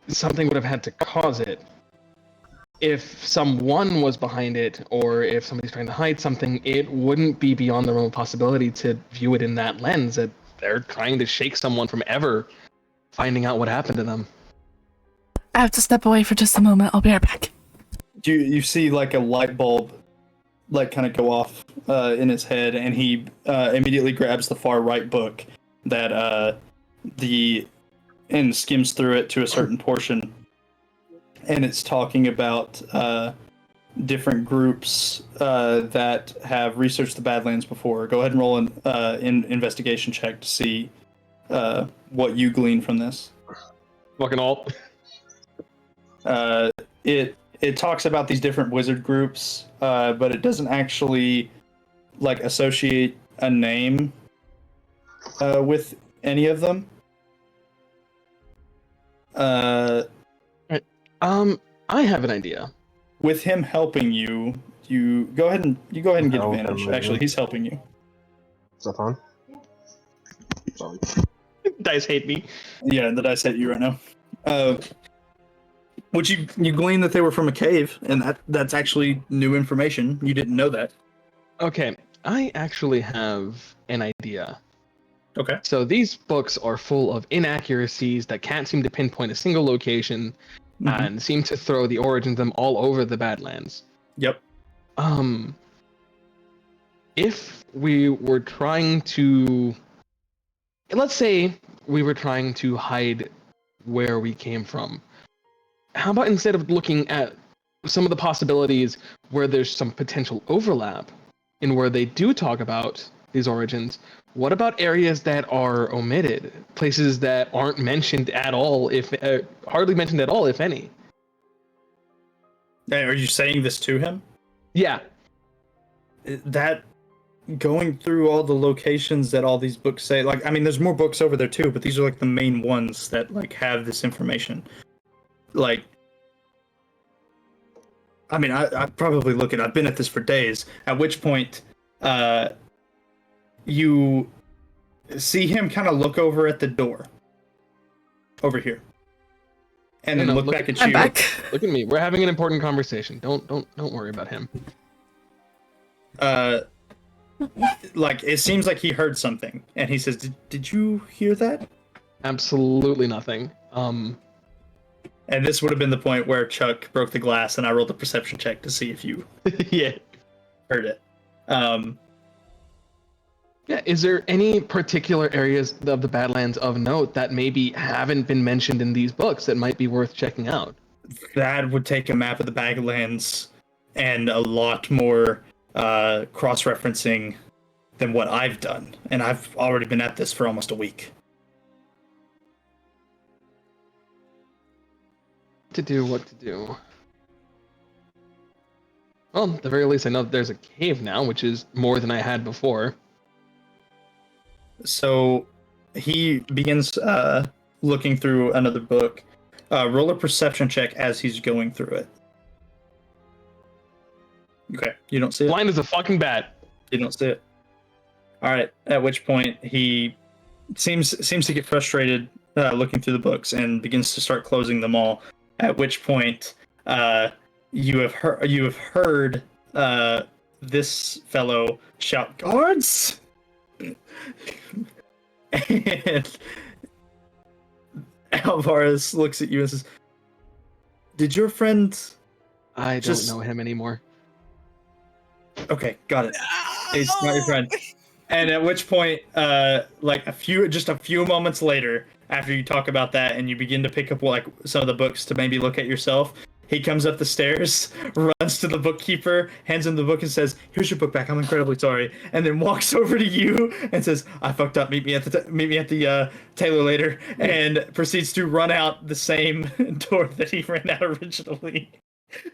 something would have had to cause it. If someone was behind it, or if somebody's trying to hide something, it wouldn't be beyond the realm of possibility to view it in that lens, that they're trying to shake someone from ever finding out what happened to them. I have to step away for just a moment. I'll be right back. You see like a light bulb like kind of go off in his head, and he immediately grabs the far right book that and skims through it to a certain portion, and it's talking about different groups that have researched the Badlands before. Go ahead and roll an investigation check to see what you glean from this. Fucking alt. It talks about these different wizard groups, but it doesn't actually like associate a name with any of them. I have an idea. With him helping you, you go ahead and get advantage. Actually, he's helping you. Is that fun? Sorry. Dice hate me. Yeah, the dice hit you right now. Which you glean that they were from a cave, and that's actually new information. You didn't know that. Okay, I actually have an idea. Okay. So these books are full of inaccuracies that can't seem to pinpoint a single location, Mhm. and seem to throw the origin of them all over the Badlands. Yep. If we were trying to, let's say we were trying to hide where we came from, how about instead of looking at some of the possibilities where there's some potential overlap in where they do talk about these origins, what about areas that are omitted, places that aren't mentioned at all, if hardly mentioned at all, if any? Hey, are you saying this to him? Yeah. That going through all the locations that all these books say, like, I mean, there's more books over there too, but these are like the main ones that like have this information. Like, I mean, I probably look at. I've been at this for days. At which point, you see him kind of look over at the door, over here, and then No, look look back at- at I'm you. back. Look at me. We're having an important conversation. Don't worry about him. Like it seems like he heard something, and he says, "Did you hear that?" Absolutely nothing. And this would have been the point where Chuck broke the glass, and I rolled a perception check to see if you Yeah. heard it. Yeah, is there any particular areas of the Badlands of note that maybe haven't been mentioned in these books that might be worth checking out? That would take a map of the Badlands and a lot more cross-referencing than what I've done, and I've already been at this for almost a week. What to do? Well, at the very least, I know that there's a cave now, which is more than I had before. So he begins looking through another book. Roll a perception check as he's going through it. Okay, you don't see it? Blind as a fucking bat. You don't see it. All right. At which point he seems to get frustrated looking through the books and begins to start closing them all. At which point you have heard this fellow shout, "Guards!" And Alvarez looks at you and says, "Did your friend?" I Just- don't know him anymore. Okay, got it. He's not your friend. And at which point, like a few moments later, after you talk about that and you begin to pick up like some of the books to maybe look at yourself, he comes up the stairs, runs to the bookkeeper, hands him the book and says, "Here's your book back. I'm incredibly sorry." And then walks over to you and says, "I fucked up. Meet me at the tailor later." And proceeds to run out the same door that he ran out originally.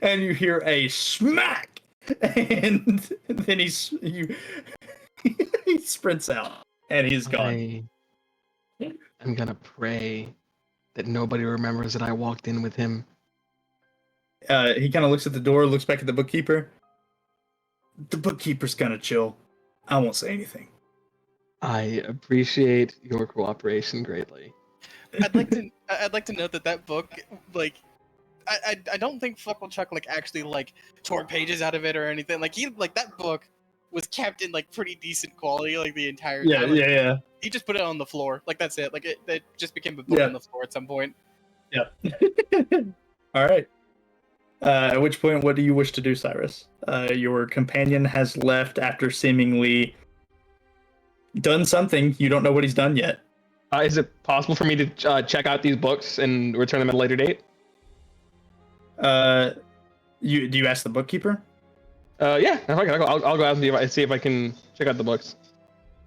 And you hear a smack, and then he sprints out, and he's gone. I'm gonna pray that nobody remembers that I walked in with him. He kind of looks at the door, looks back at the bookkeeper. The bookkeeper's gonna chill. I won't say anything. I appreciate your cooperation greatly. I'd like to note that book, like, I don't think FuckleChuck like actually like tore pages out of it or anything. Like that book was kept in like pretty decent quality like the entire time. Like, Yeah. he just put it on the floor. Like that's it. Like it just became a book Yeah. on the floor at some point. Yeah. All right. At which point, what do you wish to do, Cyrus? Your companion has left after seemingly done something. You don't know what he's done yet. Is it possible for me to check out these books and return them at a later date? Do you ask the bookkeeper? Yeah, I'll go out and see if I can check out the books.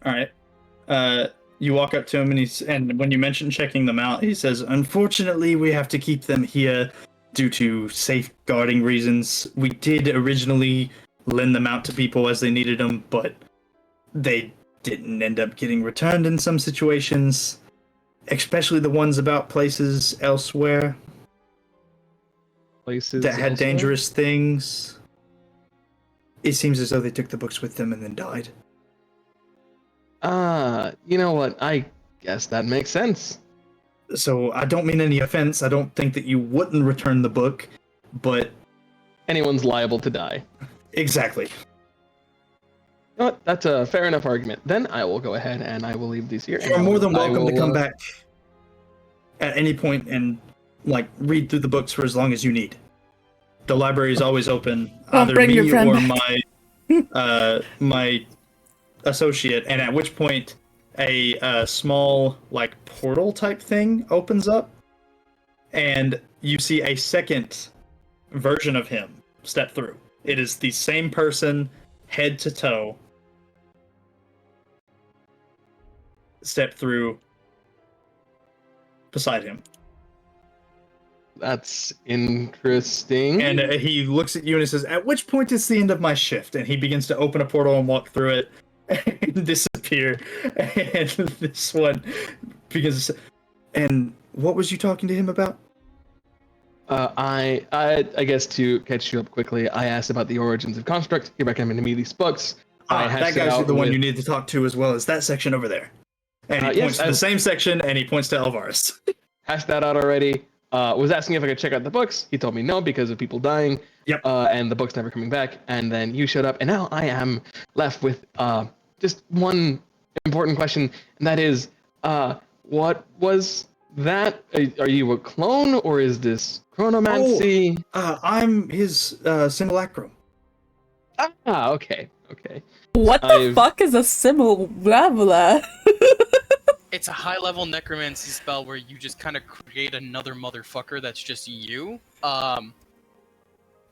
All right. You walk up to him and when you mention checking them out, he says, "Unfortunately, we have to keep them here due to safeguarding reasons. We did originally lend them out to people as they needed them, but they didn't end up getting returned in some situations, especially the ones about places elsewhere Places that had elsewhere? dangerous things. It seems as though they took the books with them and then died." You know what? I guess that makes sense. So I don't mean any offense. I don't think that you wouldn't return the book, but Anyone's liable to die. exactly. You know what? That's a fair enough argument. Then I will go ahead and I will leave these here. and You're more than I welcome to will, come back at any point and like read through the books for as long as you need. The library is always open. Well, Either bring your me friend or back. my associate, and at which point a small like portal type thing opens up, and you see a second version of him step through. It is the same person, head to toe, step through beside him. That's interesting. And he looks at you and he says, "At which point is the end of my shift?" And he begins to open a portal and walk through it and disappear. And this one begins to say, "And what was you talking to him about?" I guess to catch you up quickly, I asked about the origins of Construct. He recommended me these books. I That hashed it guy's out the one with- you need to talk to, as well as that section over there. And he yes, points to the same section, and he points to Elvaris. Hashed that out already. Was asking if I could check out the books. He told me no because of people dying. Yep. And the book's never coming back. And then you showed up, and now I am left with just one important question, and that is, what was that? Are you a clone, or is this chronomancy? I'm his simulacrum. Okay. What the I've- fuck is a simul blah blah? It's a high-level necromancy spell where you just kind of create another motherfucker that's just you. I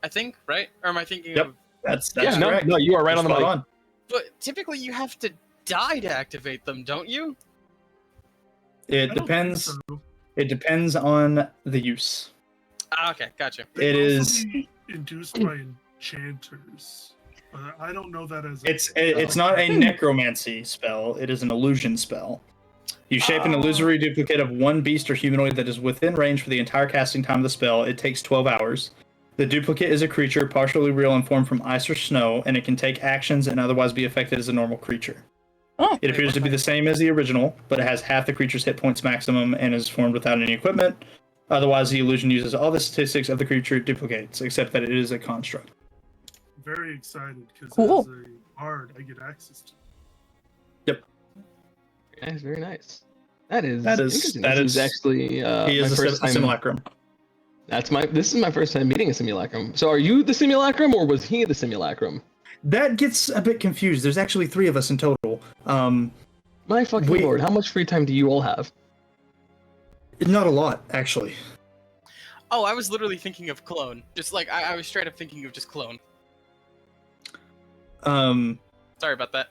think, right? Or am I thinking Yep. of... That's Yeah, correct. no, you are right on the Spot mic. But typically you have to die to activate them, don't you? It I don't think depends. so. It depends on the use. Ah, okay, gotcha. They It can is. also be induced by enchanters. But I don't know that as. It's not a necromancy spell. It is an illusion spell. You shape an illusory duplicate of one beast or humanoid that is within range for the entire casting time of the spell. It takes 12 hours. The duplicate is a creature partially real and formed from ice or snow, and it can take actions and otherwise be affected as a normal creature. Oh, It appears to be the same as the original, but it has half the creature's hit points maximum and is formed without any equipment. Otherwise, the illusion uses all the statistics of the creature it duplicates, except that it is a construct. Very excited because Cool. as a bard, I get access to. Nice, very nice. That is That is- interesting. that This is- actually He my is a first time. simulacrum. This is my first time meeting a simulacrum. So are you the simulacrum, or was he the simulacrum? That gets a bit confused. There's actually 3 of us in total. My fucking We- lord, how much free time do you all have? Not a lot, actually. Oh, I was literally thinking of clone. Just like, I was straight up thinking of just clone. Sorry about that.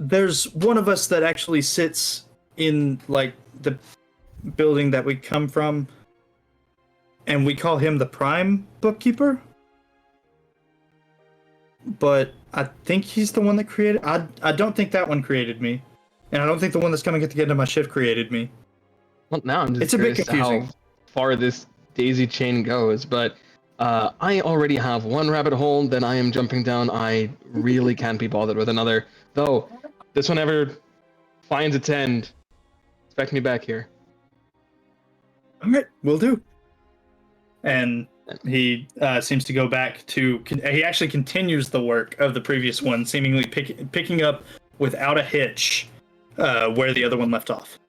There's one of us that actually sits in like the building that we come from, and we call him the prime bookkeeper. But I think he's the one that created. I don't think that one created me, and I don't think the one that's coming at the end of my shift created me. Well, now I'm just It's a bit curious to confusing. how far this daisy chain goes, but I already have one rabbit hole that I am jumping down. I really can't be bothered with another. Though, this one ever finds its end, expect me back here. All right, will do. And he seems to go back to. He actually continues the work of the previous one, seemingly picking up without a hitch where the other one left off.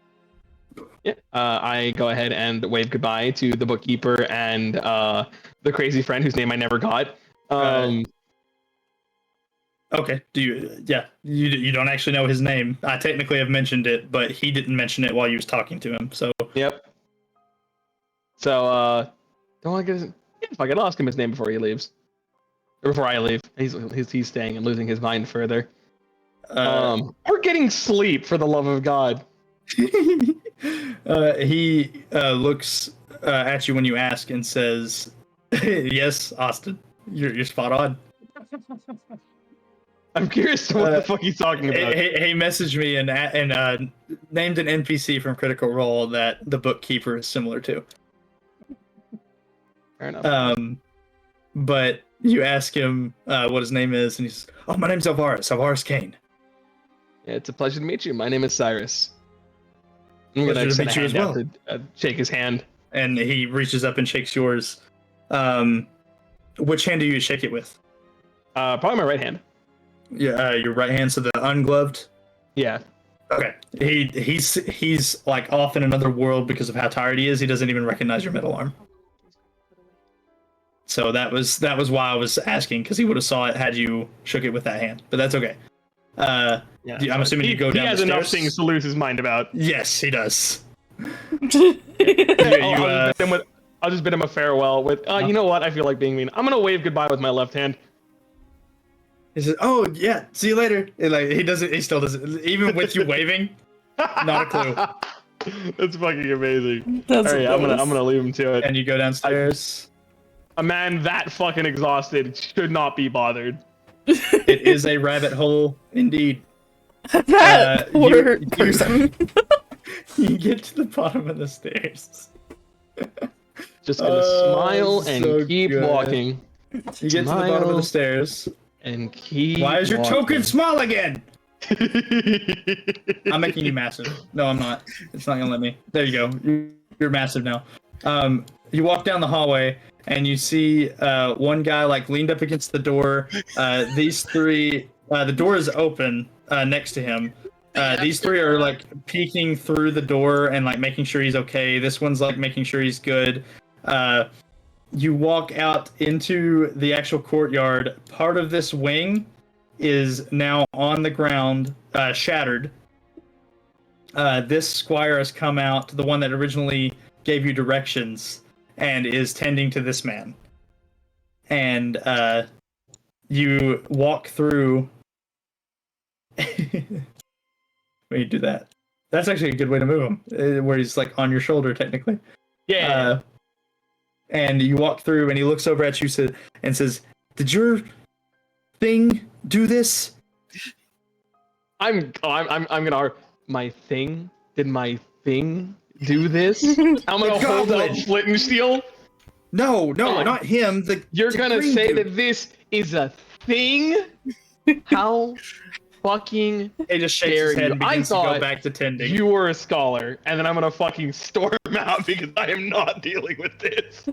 Yeah. I go ahead and wave goodbye to the bookkeeper and the crazy friend whose name I never got. Okay. Do you? Yeah. You don't actually know his name. I technically have mentioned it, but he didn't mention it while you was talking to him. So Yep. So don't I get his? Yeah, if I could ask him his name before he leaves, or before I leave. He's staying and losing his mind further. We're getting sleep, for the love of God. he looks at you when you ask and says, "Yes, Austin, you're spot on." I'm curious to what the fuck he's talking about. He messaged me and named an NPC from Critical Role that the bookkeeper is similar to. Fair enough. But you ask him what his name is, and he's, "Oh, my name's Alvaris Kane." Yeah, it's a pleasure to meet you. My name is Cyrus. I'm gonna Pleasure to extend a meet you as hand well. out to shake his hand. And he reaches up and shakes yours. Which hand do you shake it with? Probably my right hand. Yeah, your right hand, so the ungloved. Yeah. Okay. He's like off in another world because of how tired he is. He doesn't even recognize your metal arm. So that was why I was asking, because he would have saw it had you shook it with that hand. But that's okay. Yeah. I'm assuming you go down He has the enough stairs? things to lose his mind about. Yes, he does. I'll just bid him a farewell with, you know what? I feel like being mean. I'm gonna wave goodbye with my left hand. He says, "Oh yeah, see you later." And like he still doesn't, even with you waving. Not a clue. That's fucking amazing. That's All right, I'm hilarious. gonna leave him to it. And you go downstairs. A man that fucking exhausted should not be bothered. It is a rabbit hole, indeed. That poor you- person. You get to the bottom of the stairs. Just gonna Oh, smile and so keep good. walking. You get to the bottom of the stairs. And keep Why is your walking. token small again? I'm making you massive. No, I'm not. It's not gonna let me. There you go. You're massive now. You walk down the hallway and you see one guy like leaned up against the door. These three, the door is open next to him. These three are like peeking through the door and like making sure he's okay. This one's like making sure he's good. You walk out into the actual courtyard. Part of this wing is now on the ground, shattered. This squire has come out, the one that originally gave you directions, and is tending to this man. And you walk through. When you do that, that's actually a good way to move him, where he's like on your shoulder, technically. Yeah. And you walk through, and he looks over at you and says, "Did your thing do this?" I'm gonna. My thing? Did my thing do this? I'm gonna hold up goblin. flint and steel. No, Oh. not him. You're the gonna green say dude. that this is a thing? How fucking He just shakes dare his head you. and begins to go thought back to tending. you were a scholar, and then I'm gonna fucking storm out because I am not dealing with this.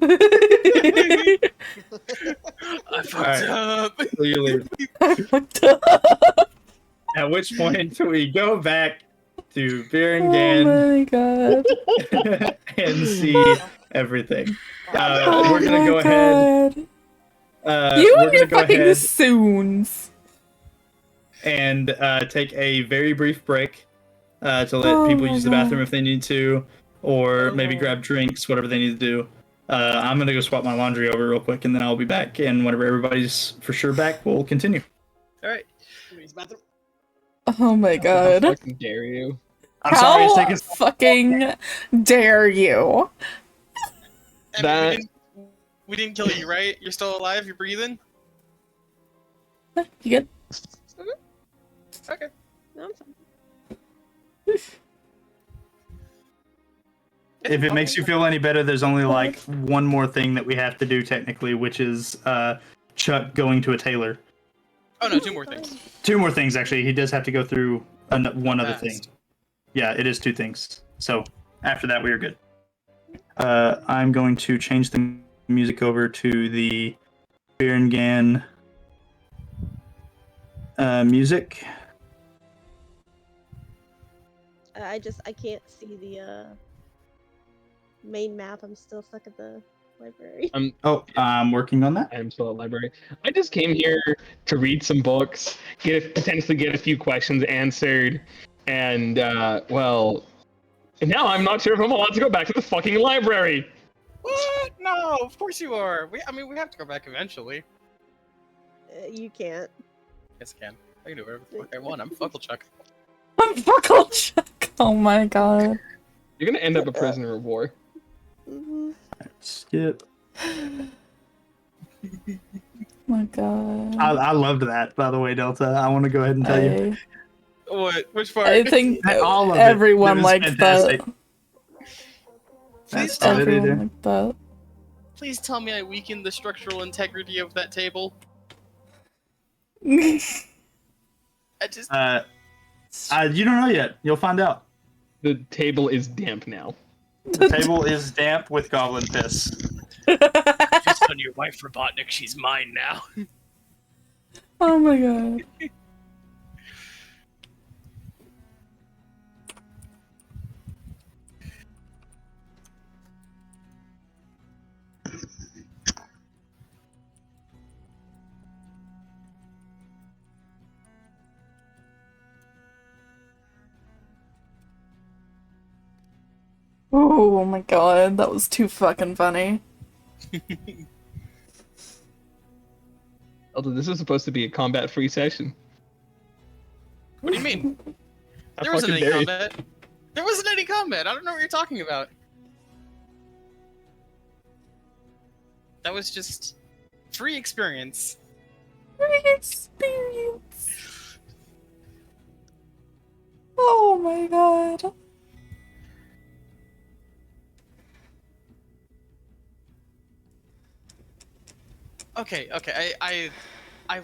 I fucked Alright. up. So you leave. At which point we go back to Birengan Oh my god. and see everything. We're gonna my go ahead. You We're and your gonna go fucking ahead soons. and take a very brief break to let Oh people my use the God. bathroom if they need to, or maybe grab drinks, whatever they need to do. I'm gonna go swap my laundry over real quick, and then I'll be back. And whenever everybody's for sure back, we'll continue. All right. Oh my god. How fucking dare you? I'm sorry it's taking How fucking dare you? I mean, That- we didn't kill you, right? You're still alive. You're breathing. You good? Okay. No, I'm fine. If it makes you feel any better, there's only like one more thing that we have to do technically, which is Chuck going to a tailor. Oh no, two more things. Two more things actually. He does have to go through one other Fast. thing. Yeah, it is two things. So after that, we are good. I'm going to change the music over to the Birengan music. I can't see the main map. I'm still stuck at the library. Oh, I'm working on that. I am still at library. I just came here to read some books, potentially get a few questions answered, and well, and now I'm not sure if I'm allowed to go back to the fucking library. What? No, of course you are. We have to go back eventually. You can't. Yes, I can. I can do whatever the fuck I want. I'm FuckleChuck. I'm FuckleChuck. Oh my god. You're gonna end up a prisoner of war. Mm-hmm. Skip. My god. I loved that, by the way, Delta. I want to go ahead and tell you. What? Which part? I think All of it. everyone It was liked fantastic. that. That's Please not it Everyone either. liked that. Please tell me I weakened the structural integrity of that table. I just. You don't know yet. You'll find out. The table is damp now. The table is damp with goblin piss. Just on your wife, Robotnik. She's mine now. Oh my god. Oh my god, that was too fucking funny. Although this is supposed to be a combat-free session. What do you mean? I There wasn't fucking any dare you. combat. There wasn't any combat. I don't know what you're talking about. That was just free experience. Free experience. Oh my god. Okay, I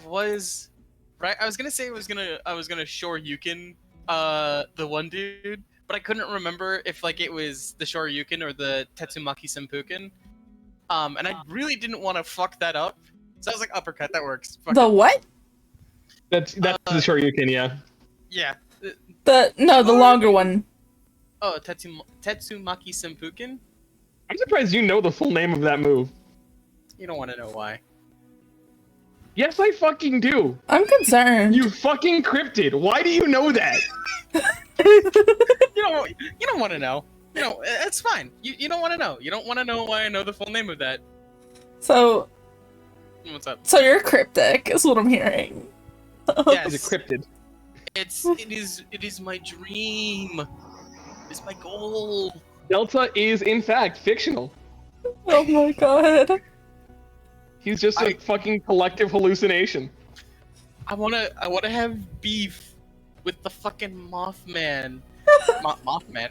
was right. I was gonna say I was gonna Shoryuken the one dude, but I couldn't remember if like it was the Shoryuken or the Tetsumaki Senpuken. And I really didn't want to fuck that up, so I was like uppercut. That works. Fuck The it. what? That's the Shoryuken, yeah. Yeah. The longer one. Oh, Tetsumaki Senpuken. I'm surprised you know the full name of that move. You don't want to know why. Yes, I fucking do. I'm concerned. You fucking cryptid. Why do you know that? You don't want to know. You know, it's fine. You don't want to know. You don't want to know why I know the full name of that. So What's up? you're cryptic, is what I'm hearing. Yes. Is it cryptid? It is my dream. It's my goal. Delta is, in fact, fictional. Oh my god. He's just a fucking collective hallucination. I wanna have beef with the fucking Mothman. Mothman.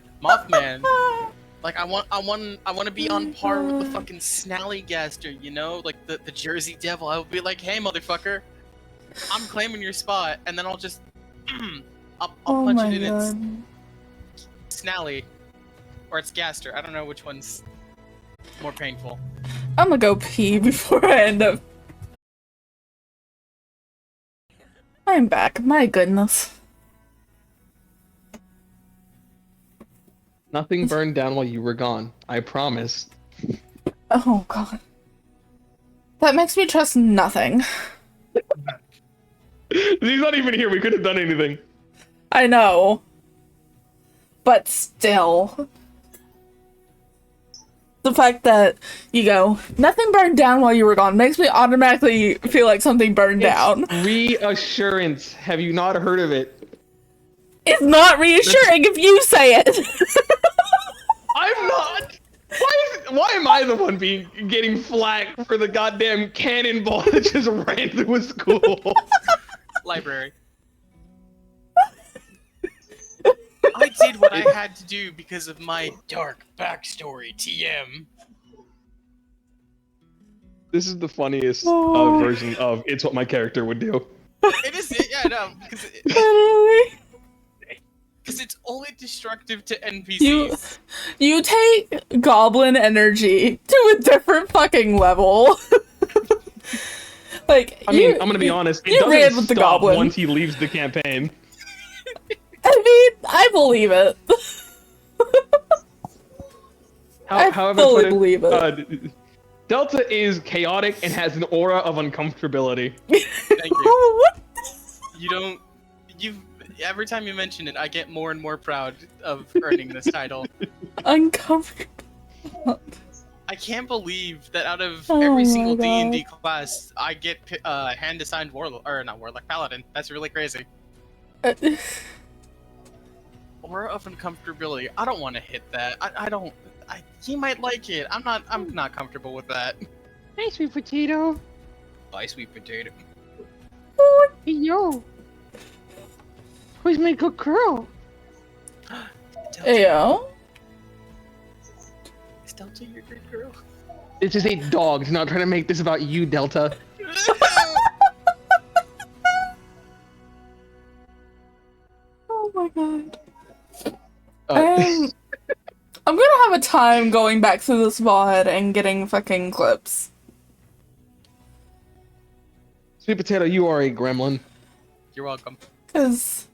Like I want to be on par with the fucking Snallygaster, you know, like the Jersey Devil. I would be like, hey motherfucker, I'm claiming your spot, and then I'll just I'll Oh punch my it in its god. Snally, or its Gaster. I don't know which one's more painful. I'm gonna go pee before I end up. I'm back. My goodness. Nothing burned down while you were gone. I promise. Oh god. That makes me trust nothing. He's not even here. We couldn't have done anything. I know. But still. The fact that you go, nothing burned down while you were gone makes me automatically feel like something burned down. Reassurance. Have you not heard of it? It's not reassuring if you say it. I'm not. Why am I the one getting flack for the goddamn cannonball that just ran through a school? Library. I did what I had to do because of my dark backstory, TM. This is the funniest version of it's what my character would do. It is, yeah, no, because Literally. it's only destructive to NPCs. You take goblin energy to a different fucking level. Like, I mean, I'm gonna be honest. It you doesn't ran with the stop goblin. once he leaves the campaign. I mean, I believe it. I However, fully believe it. Delta is chaotic and has an aura of uncomfortability. Thank you. What? Every time you mention it, I get more and more proud of earning this title. Uncomfortable. I can't believe that out of Oh every my single God. D&D class, I get hand-assigned Paladin. That's really crazy. Aura of uncomfortability. I don't want to hit that. He might like it. I'm not comfortable with that. Hey, sweet potato. Bye, sweet potato. Hey, yo. Where's my good girl? Ayo. Is Delta your good girl? This is a dog. Do not try to make this about you, Delta. Oh my god. I'm gonna have a time going back through this VOD and getting fucking clips. Sweet Potato, you are a gremlin. You're welcome. Cause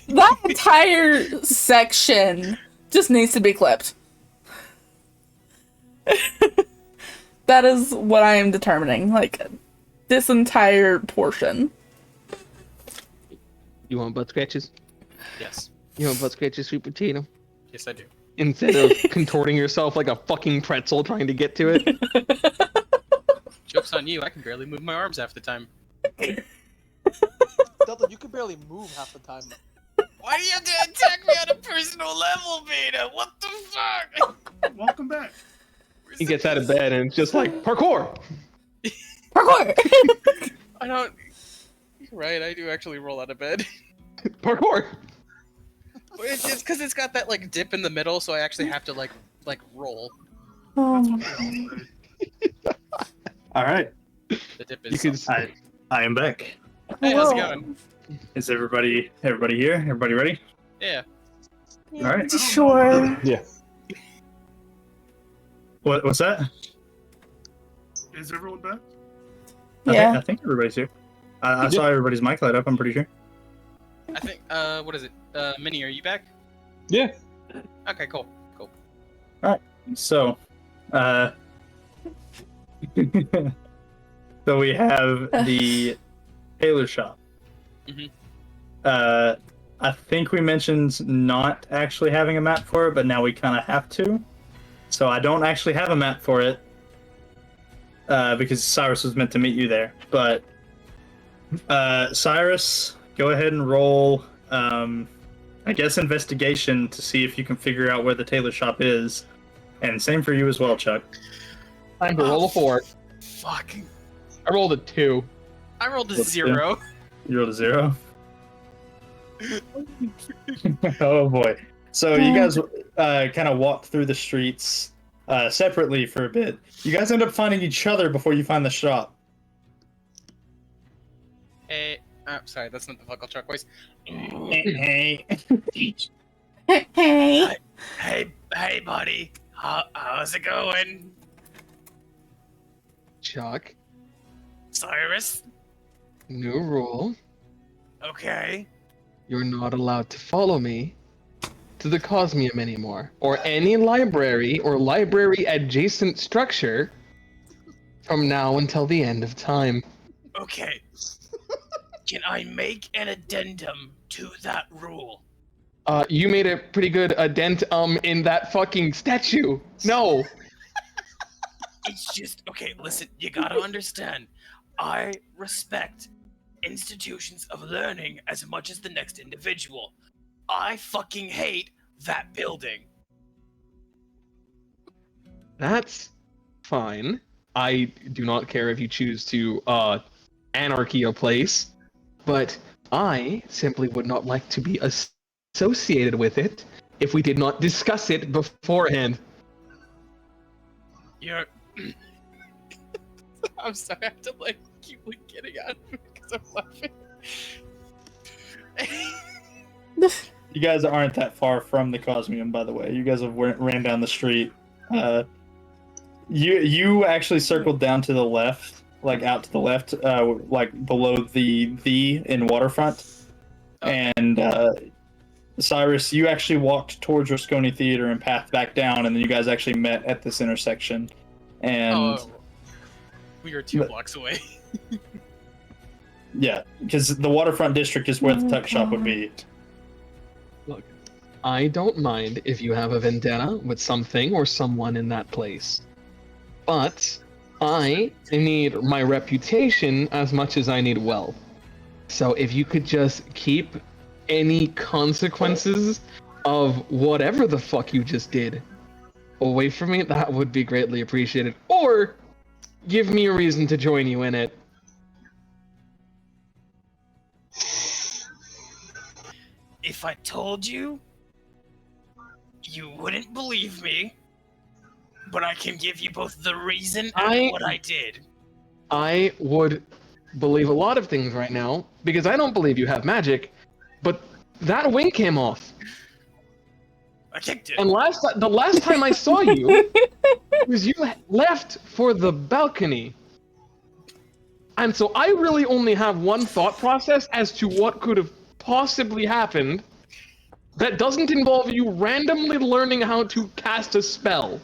that entire section just needs to be clipped. That is what I am determining. Like, this entire portion. You want butt scratches? Yes. You want butt scratches, Sweet Potato? Yes, I do. Instead of contorting yourself like a fucking pretzel trying to get to it. Joke's on you, I can barely move my arms half the time. Delta, you can barely move half the time. Why do you have to attack me on a personal level, Beta? What the fuck? Welcome back. Where's He the- gets out of bed and it's just like, parkour! Parkour! I don't... You're right, I do actually roll out of bed. Parkour! But it's because it's got that, like, dip in the middle, so I actually have to, like roll. Oh. All right, The dip You is... can I am back. Hey, how's it Whoa. going? Is everybody here? Everybody ready? Yeah. All right. Sure. Yeah. What's that? Is everyone back? Yeah. I think everybody's here. I saw everybody's mic light up. I'm pretty sure. I think, what is it? Minnie, are you back? Yeah. Okay, cool. So, so we have the tailor shop. Mhm. I think we mentioned not actually having a map for it, but now we kind of have to. So I don't actually have a map for it because Cyrus was meant to meet you there. But Cyrus, go ahead and roll, I guess, investigation to see if you can figure out where the tailor shop is. And same for you as well, Chuck. Time to roll a 4. Fuck. I rolled a 2. I rolled a What's 0. You rolled a 0. Oh boy. So you guys kind of walk through the streets separately for a bit. You guys end up finding each other before you find the shop. Hey, sorry, that's not the FuckleChuck voice. Hey. Hey. Hey, buddy. How's it going, Chuck, Cyrus? new rule. Okay. You're not allowed to follow me to the Cosmium anymore, or any library or library adjacent structure from now until the end of time. Okay. Can I make an addendum to that rule? You made a pretty good addent in that fucking statue. No. It's just, okay, listen, you gotta understand. I respect institutions of learning as much as the next individual. I fucking hate that building. That's fine. I do not care if you choose to anarchy a place, but I simply would not like to be associated with it if we did not discuss it beforehand. You're I'm sorry, I have to like keep like getting out of it because I'm laughing. You guys aren't that far from the Cosmium, by the way. You guys have ran down the street. You actually circled down to the left, like out to the left, like below the in Waterfront. And Cyrus, you actually walked towards Rasconi Theater and path back down, and then you guys actually met at this intersection. And Oh, we are 2 blocks away. yeah, because the Waterfront District is where the tuck shop would be. Look, I don't mind if you have a vendetta with something or someone in that place. But I need my reputation as much as I need wealth. So if you could just keep any consequences of whatever the fuck you just did away from me, that would be greatly appreciated. Or give me a reason to join you in it. If I told you, you wouldn't believe me, but I can give you both the reason and what I did. I would believe a lot of things right now, because I don't believe you have magic, but that wing came off. I kicked it. And the last time I saw you was you left for the balcony. And so I really only have one thought process as to what could have possibly happened that doesn't involve you randomly learning how to cast a spell.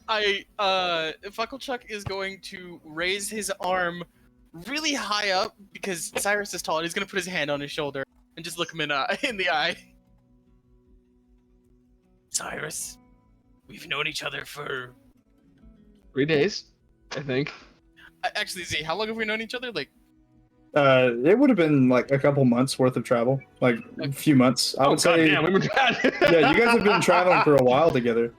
FuckleChuck is going to raise his arm really high up because Cyrus is tall, and he's gonna put his hand on his shoulder and just look him in the eye. Cyrus, we've known each other for 3 days, I think. Actually, Z, how long have we known each other? Like, It would have been like a couple months worth of travel, like a few months. I would say. Damn, we were Yeah, you guys have been traveling for a while together.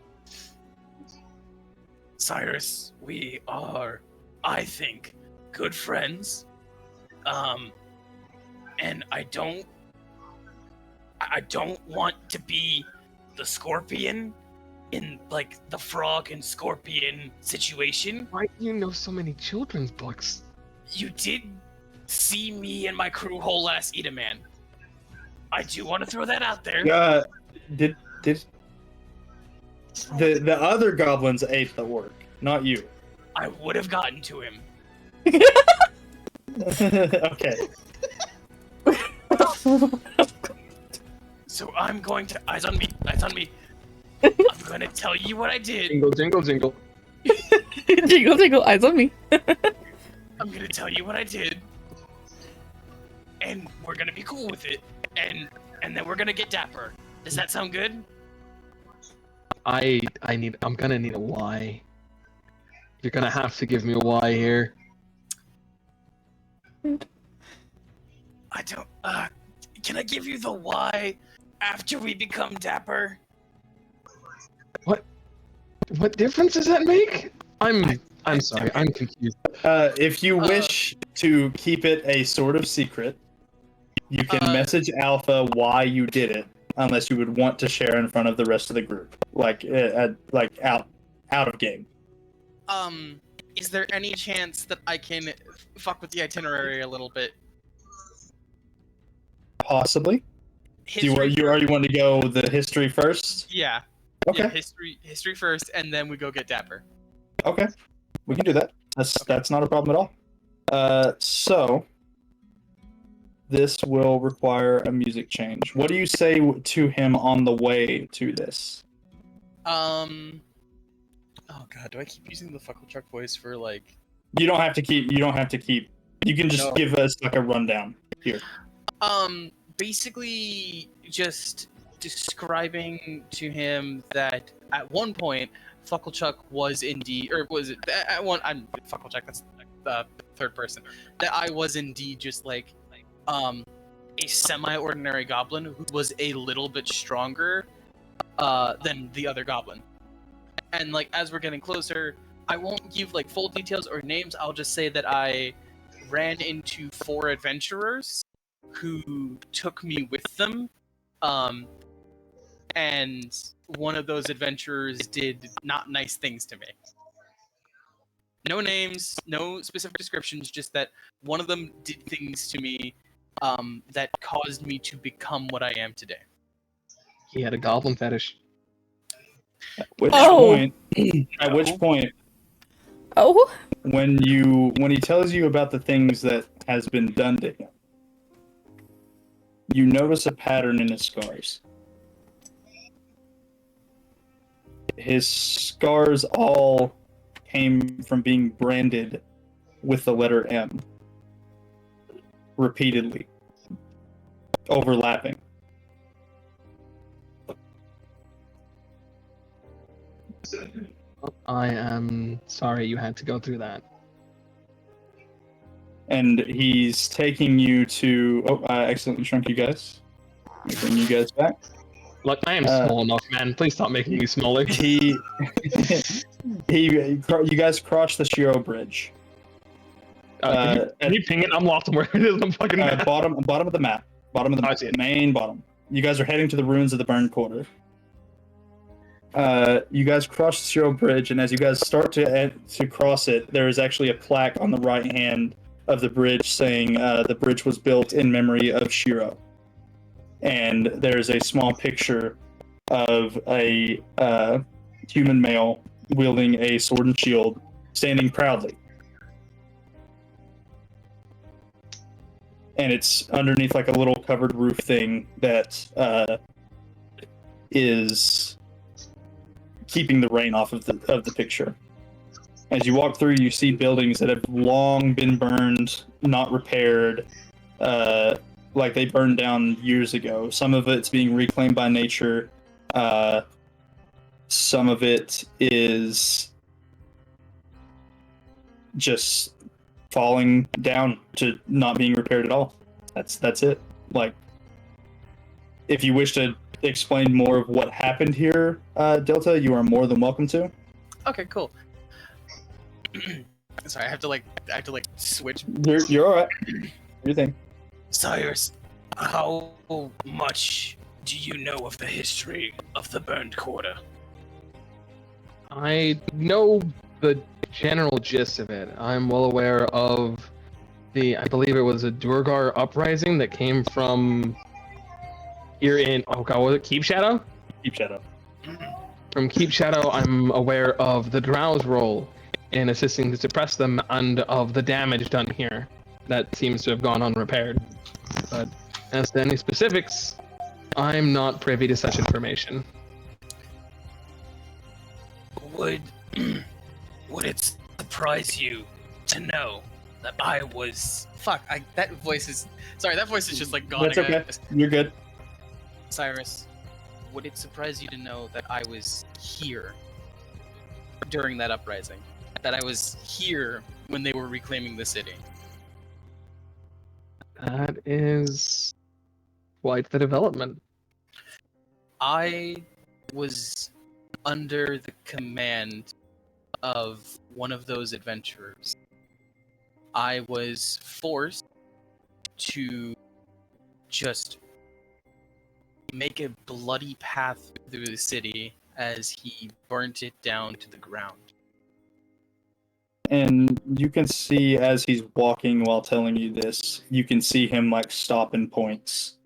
Cyrus. We are, I think, good friends. And I don't want to be the scorpion in like the frog and scorpion situation. Why do you know so many children's books? You did see me and my crew whole ass eat a man. I do want to throw that out there. Did the other goblins ate the orc, not you? I would have gotten to him. Okay. So I'm going to eyes on me. I'm gonna tell you what I did. Jingle, jingle, jingle. Jingle, jingle, eyes on me. I'm gonna tell you what I did, and we're gonna be cool with it, and then we're gonna get dapper. Does that sound good? I'm gonna need a why. You're gonna have to give me a why here. I don't. Can I give you the why after we become dapper? What difference does that make? I'm sorry, I'm confused. If you wish to keep it a sort of secret, you can message Alpha why you did it, unless you would want to share in front of the rest of the group, like out of game. Is there any chance that I can fuck with the itinerary a little bit? Possibly. Do you want to go the history first? Yeah. Okay. Yeah, history first, and then we go get dapper. Okay. We can do that. That's not a problem at all. So this will require a music change. What do you say to him on the way to this? Oh god, do I keep using the FuckleChuck voice for like? You don't have to keep. You can just give us like a rundown here. Basically, just describing to him that at one point FuckleChuck was indeed, or was it at one? I'm FuckleChuck. That's the third person. That I was indeed just like, a semi-ordinary goblin who was a little bit stronger, than the other goblin. And like as we're getting closer, I won't give like full details or names. I'll just say that I ran into 4 adventurers who took me with them. And one of those adventurers did not nice things to me. No names, no specific descriptions, just that one of them did things to me that caused me to become what I am today. He had a goblin fetish. At which point, Oh. when he tells you about the things that has been done to him, you notice a pattern in his scars. His scars all came from being branded with the letter M repeatedly, overlapping. I am sorry you had to go through that. And he's taking you to... Oh, I accidentally shrunk you guys. Let me bring you guys back. Look, I am small enough, man. Please stop making me smaller. You guys cross the Shiro Bridge. Can you ping it? I'm lost on where it is. I'm fucking mad. Bottom of the map. Bottom of the map. Main bottom. You guys are heading to the ruins of the Burned Quarter. You guys cross the Shiro Bridge, and as you guys start to cross it, there is actually a plaque on the right hand of the bridge saying the bridge was built in memory of Shiro. And there's a small picture of a human male wielding a sword and shield, standing proudly. And it's underneath like a little covered roof thing that is keeping the rain off of the picture. As you walk through, you see buildings that have long been burned, not repaired, like they burned down years ago. Some of it's being reclaimed by nature. Some of it is just falling down to not being repaired at all. That's it. Like, if you wish to explain more of what happened here, Delta, you are more than welcome to. Okay, cool. Sorry, I have to like switch. You're all right. Your thing. Cyrus, how much do you know of the history of the Burned Quarter? I know the general gist of it. I'm well aware of I believe it was a Durgar uprising that came from here in, oh god, was it Keep Shadow? Keep Shadow. From Keep Shadow, I'm aware of the Drow's role in assisting to suppress them and of the damage done here that seems to have gone unrepaired. But as to any specifics, I'm not privy to such information. Would it surprise you to know that I was... Fuck, that voice is just like gone. That's okay. You're good. Cyrus, would it surprise you to know that I was here during that uprising? That I was here when they were reclaiming the city? That is quite the development. I was under the command of one of those adventurers. I was forced to just make a bloody path through the city as he burnt it down to the ground. And you can see as he's walking while telling you this, you can see him like stop in points.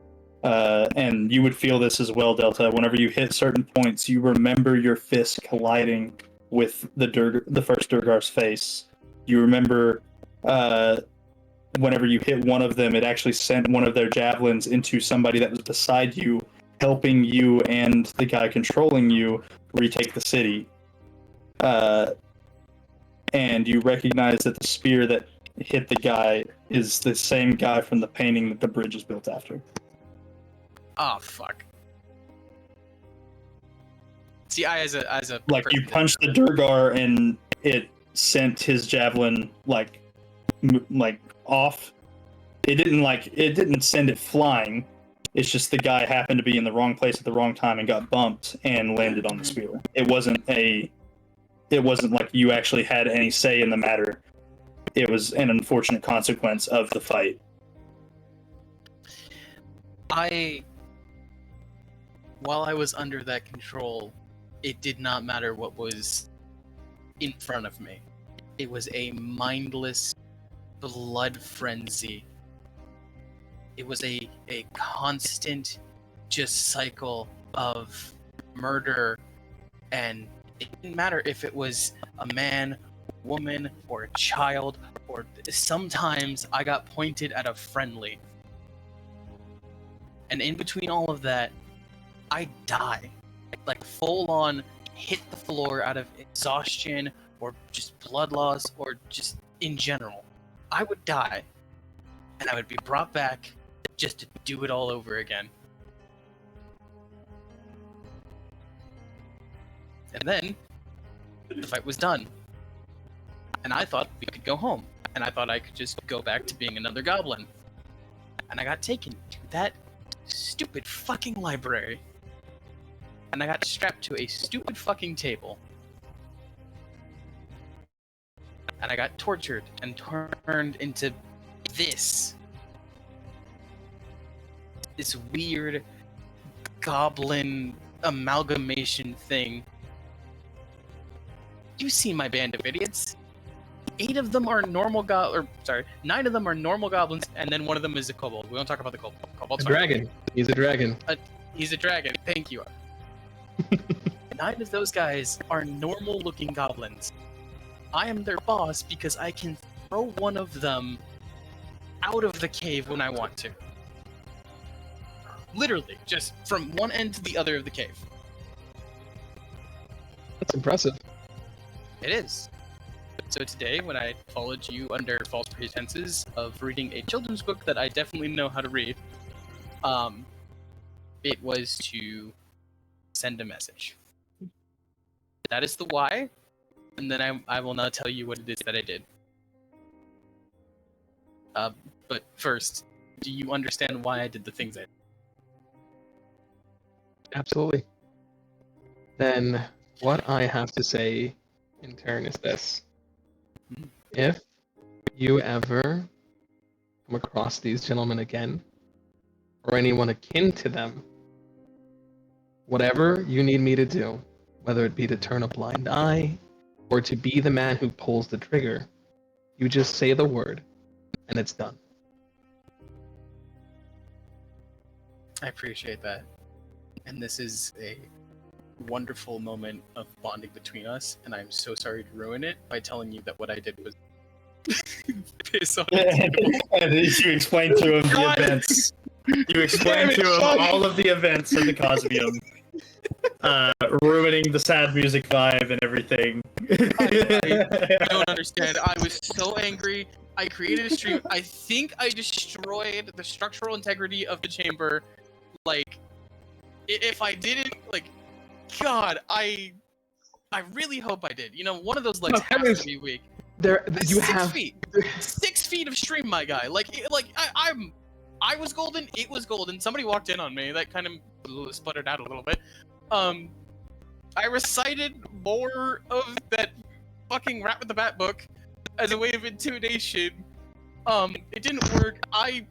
And you would feel this as well, Delta. Whenever you hit certain points, you remember your fist colliding with the first Durgar's face. You remember whenever you hit one of them, it actually sent one of their javelins into somebody that was beside you, helping you and the guy controlling you retake the city. And you recognize that the spear that hit the guy is the same guy from the painting that the bridge is built after. Oh fuck. See, I as a like you person- punched the Durgar and it sent his javelin like off. It didn't send it flying. It's just the guy happened to be in the wrong place at the wrong time and got bumped and landed on the spear. It wasn't like you actually had any say in the matter. It was an unfortunate consequence of the fight. While I was under that control, it did not matter what was in front of me. It was a mindless blood frenzy. It was a constant just cycle of murder, and it didn't matter if it was a man, woman, or a child, or sometimes I got pointed at a friendly. And in between all of that, I die. Like full on hit the floor out of exhaustion or just blood loss or just in general. I would die and I would be brought back just to do it all over again. And then the fight was done. And I thought we could go home. And I thought I could just go back to being another goblin. And I got taken to that stupid fucking library. And I got strapped to a stupid fucking table. And I got tortured and turned into this weird goblin amalgamation thing. You've seen my band of idiots. 9 of them are normal goblins, and then one of them is a kobold. We don't talk about the kobold. A dragon. He's a dragon. He's a dragon. Thank you. 9 of those guys are normal-looking goblins. I am their boss because I can throw one of them out of the cave when I want to. Literally, just from one end to the other of the cave. That's impressive. It is. So today, when I followed you under false pretenses of reading a children's book that I definitely know how to read, it was to send a message. That is the why, and then I will now tell you what it is that I did. But first, do you understand why I did the things I did? Absolutely. Then what I have to say in turn is this. If you ever come across these gentlemen again, or anyone akin to them, whatever you need me to do, whether it be to turn a blind eye, or to be the man who pulls the trigger, you just say the word, and it's done. I appreciate that. And this is a wonderful moment of bonding between us, and I'm so sorry to ruin it by telling you that what I did was piss on it. And you explained to him the events. You explained to him all of the events of the Cosmium. Ruining the sad music vibe and everything. I don't understand. I was so angry. I created a stream. I think I destroyed the structural integrity of the chamber. Like, if I didn't, like, God, I really hope I did. You know, one of those legs has to be weak. You have 6 feet of stream, my guy. I was golden. It was golden. Somebody walked in on me. That kind of sputtered out a little bit. I recited more of that fucking Rat with the Bat book as a way of intimidation. It didn't work. I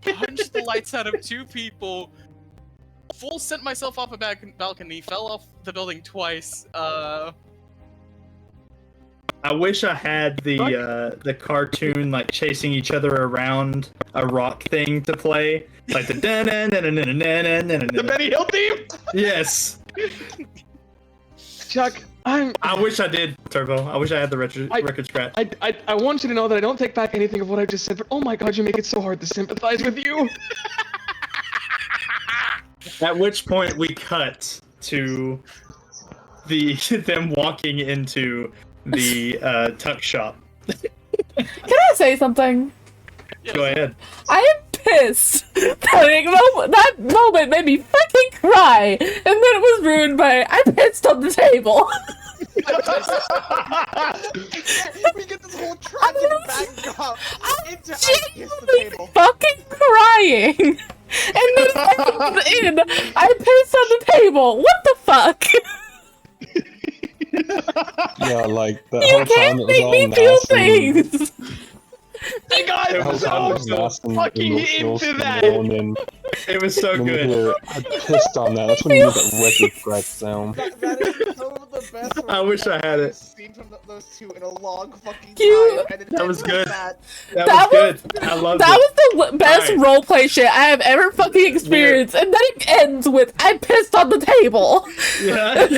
punched the lights out of 2 people. Full sent myself off a balcony. Fell off the building twice. I wish I had the cartoon like chasing each other around a rock thing to play, like the the Benny Hill theme. Yes. Chuck, I wish I did, Turbo. I wish I had the record scratch. I want you to know that I don't take back anything of what I just said, but oh my god, you make it so hard to sympathize with you. At which point we cut to them walking into the tuck shop. Can I say something? Go ahead. I am pissed. That moment made me fucking cry, and then it was ruined by I pissed on the table. We get this whole tragic backdrop into I kissed the table. Fucking crying, and then I pissed on the table. What the fuck? Yeah, like the You whole time can't it was make all me feel nasty. things. Hey guys, The whole time it was nasty and fucking emotional into that. still, and then It was so when you good. hear, I pissed on that. That's when you hear that record scratch sound. That is some of the best. I wish I had it. Seen from those two in a long fucking You- time. And That was good. That. That That was good. I loved That it. was the best Alright. roleplay shit I have ever fucking experienced, and then it ends with I pissed on the table. Yeah.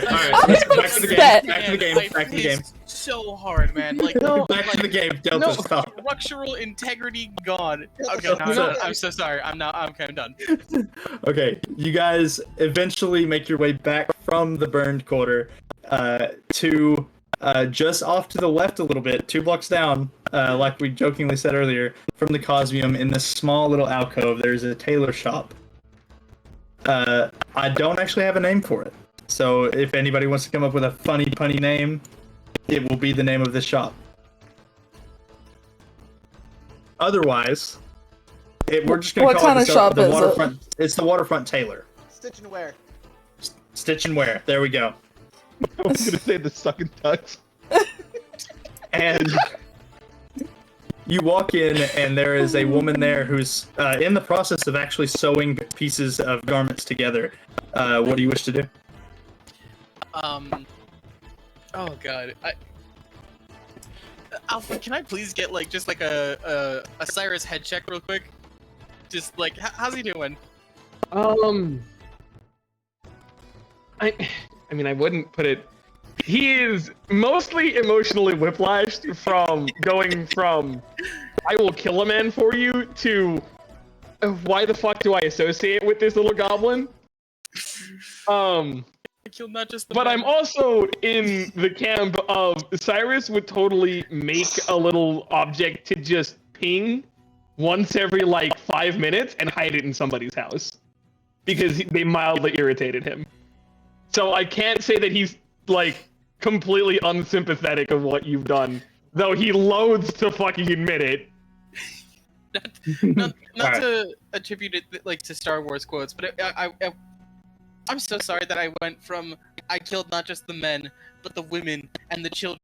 Alright. Let's go back to the game. upset. Back to the game. I Back to the game. pissed so hard, man. Like, Back to the game. Delta, stop. structural integrity gone. Okay, Delta, no, stop. I'm so sorry. I'm done. Okay, you guys eventually make your way back from the burned quarter to just off to the left a little bit, 2 blocks down, like we jokingly said earlier, from the Cosmium in this small little alcove, there's a tailor shop. I don't actually have a name for it, so if anybody wants to come up with a funny, punny name, it will be the name of this shop. Otherwise, we're just gonna What call kind it of shop the is it? waterfront. It's the waterfront tailor. Stitch and wear. Stitch and wear. There we go. I was gonna say the sucking tucks. And you walk in, and there is a woman there who's in the process of actually sewing pieces of garments together. What do you wish to do? Oh god. Alpha, can I please get like just like a Cyrus head check real quick? Just like how's he doing? I mean, I wouldn't put it. He is mostly emotionally whiplashed from going from "I will kill a man for you" to "Why the fuck do I associate with this little goblin?" I killed not just the But man. I'm also in the camp of Cyrus would totally make a little object to just ping once every like 5 minutes and hide it in somebody's house because they mildly irritated him. So I can't say that he's like completely unsympathetic of what you've done, though he loathes to fucking admit it. Not Alright. to attribute it like to Star Wars quotes, but I'm so sorry that I went from I killed not just the men, but the women and the children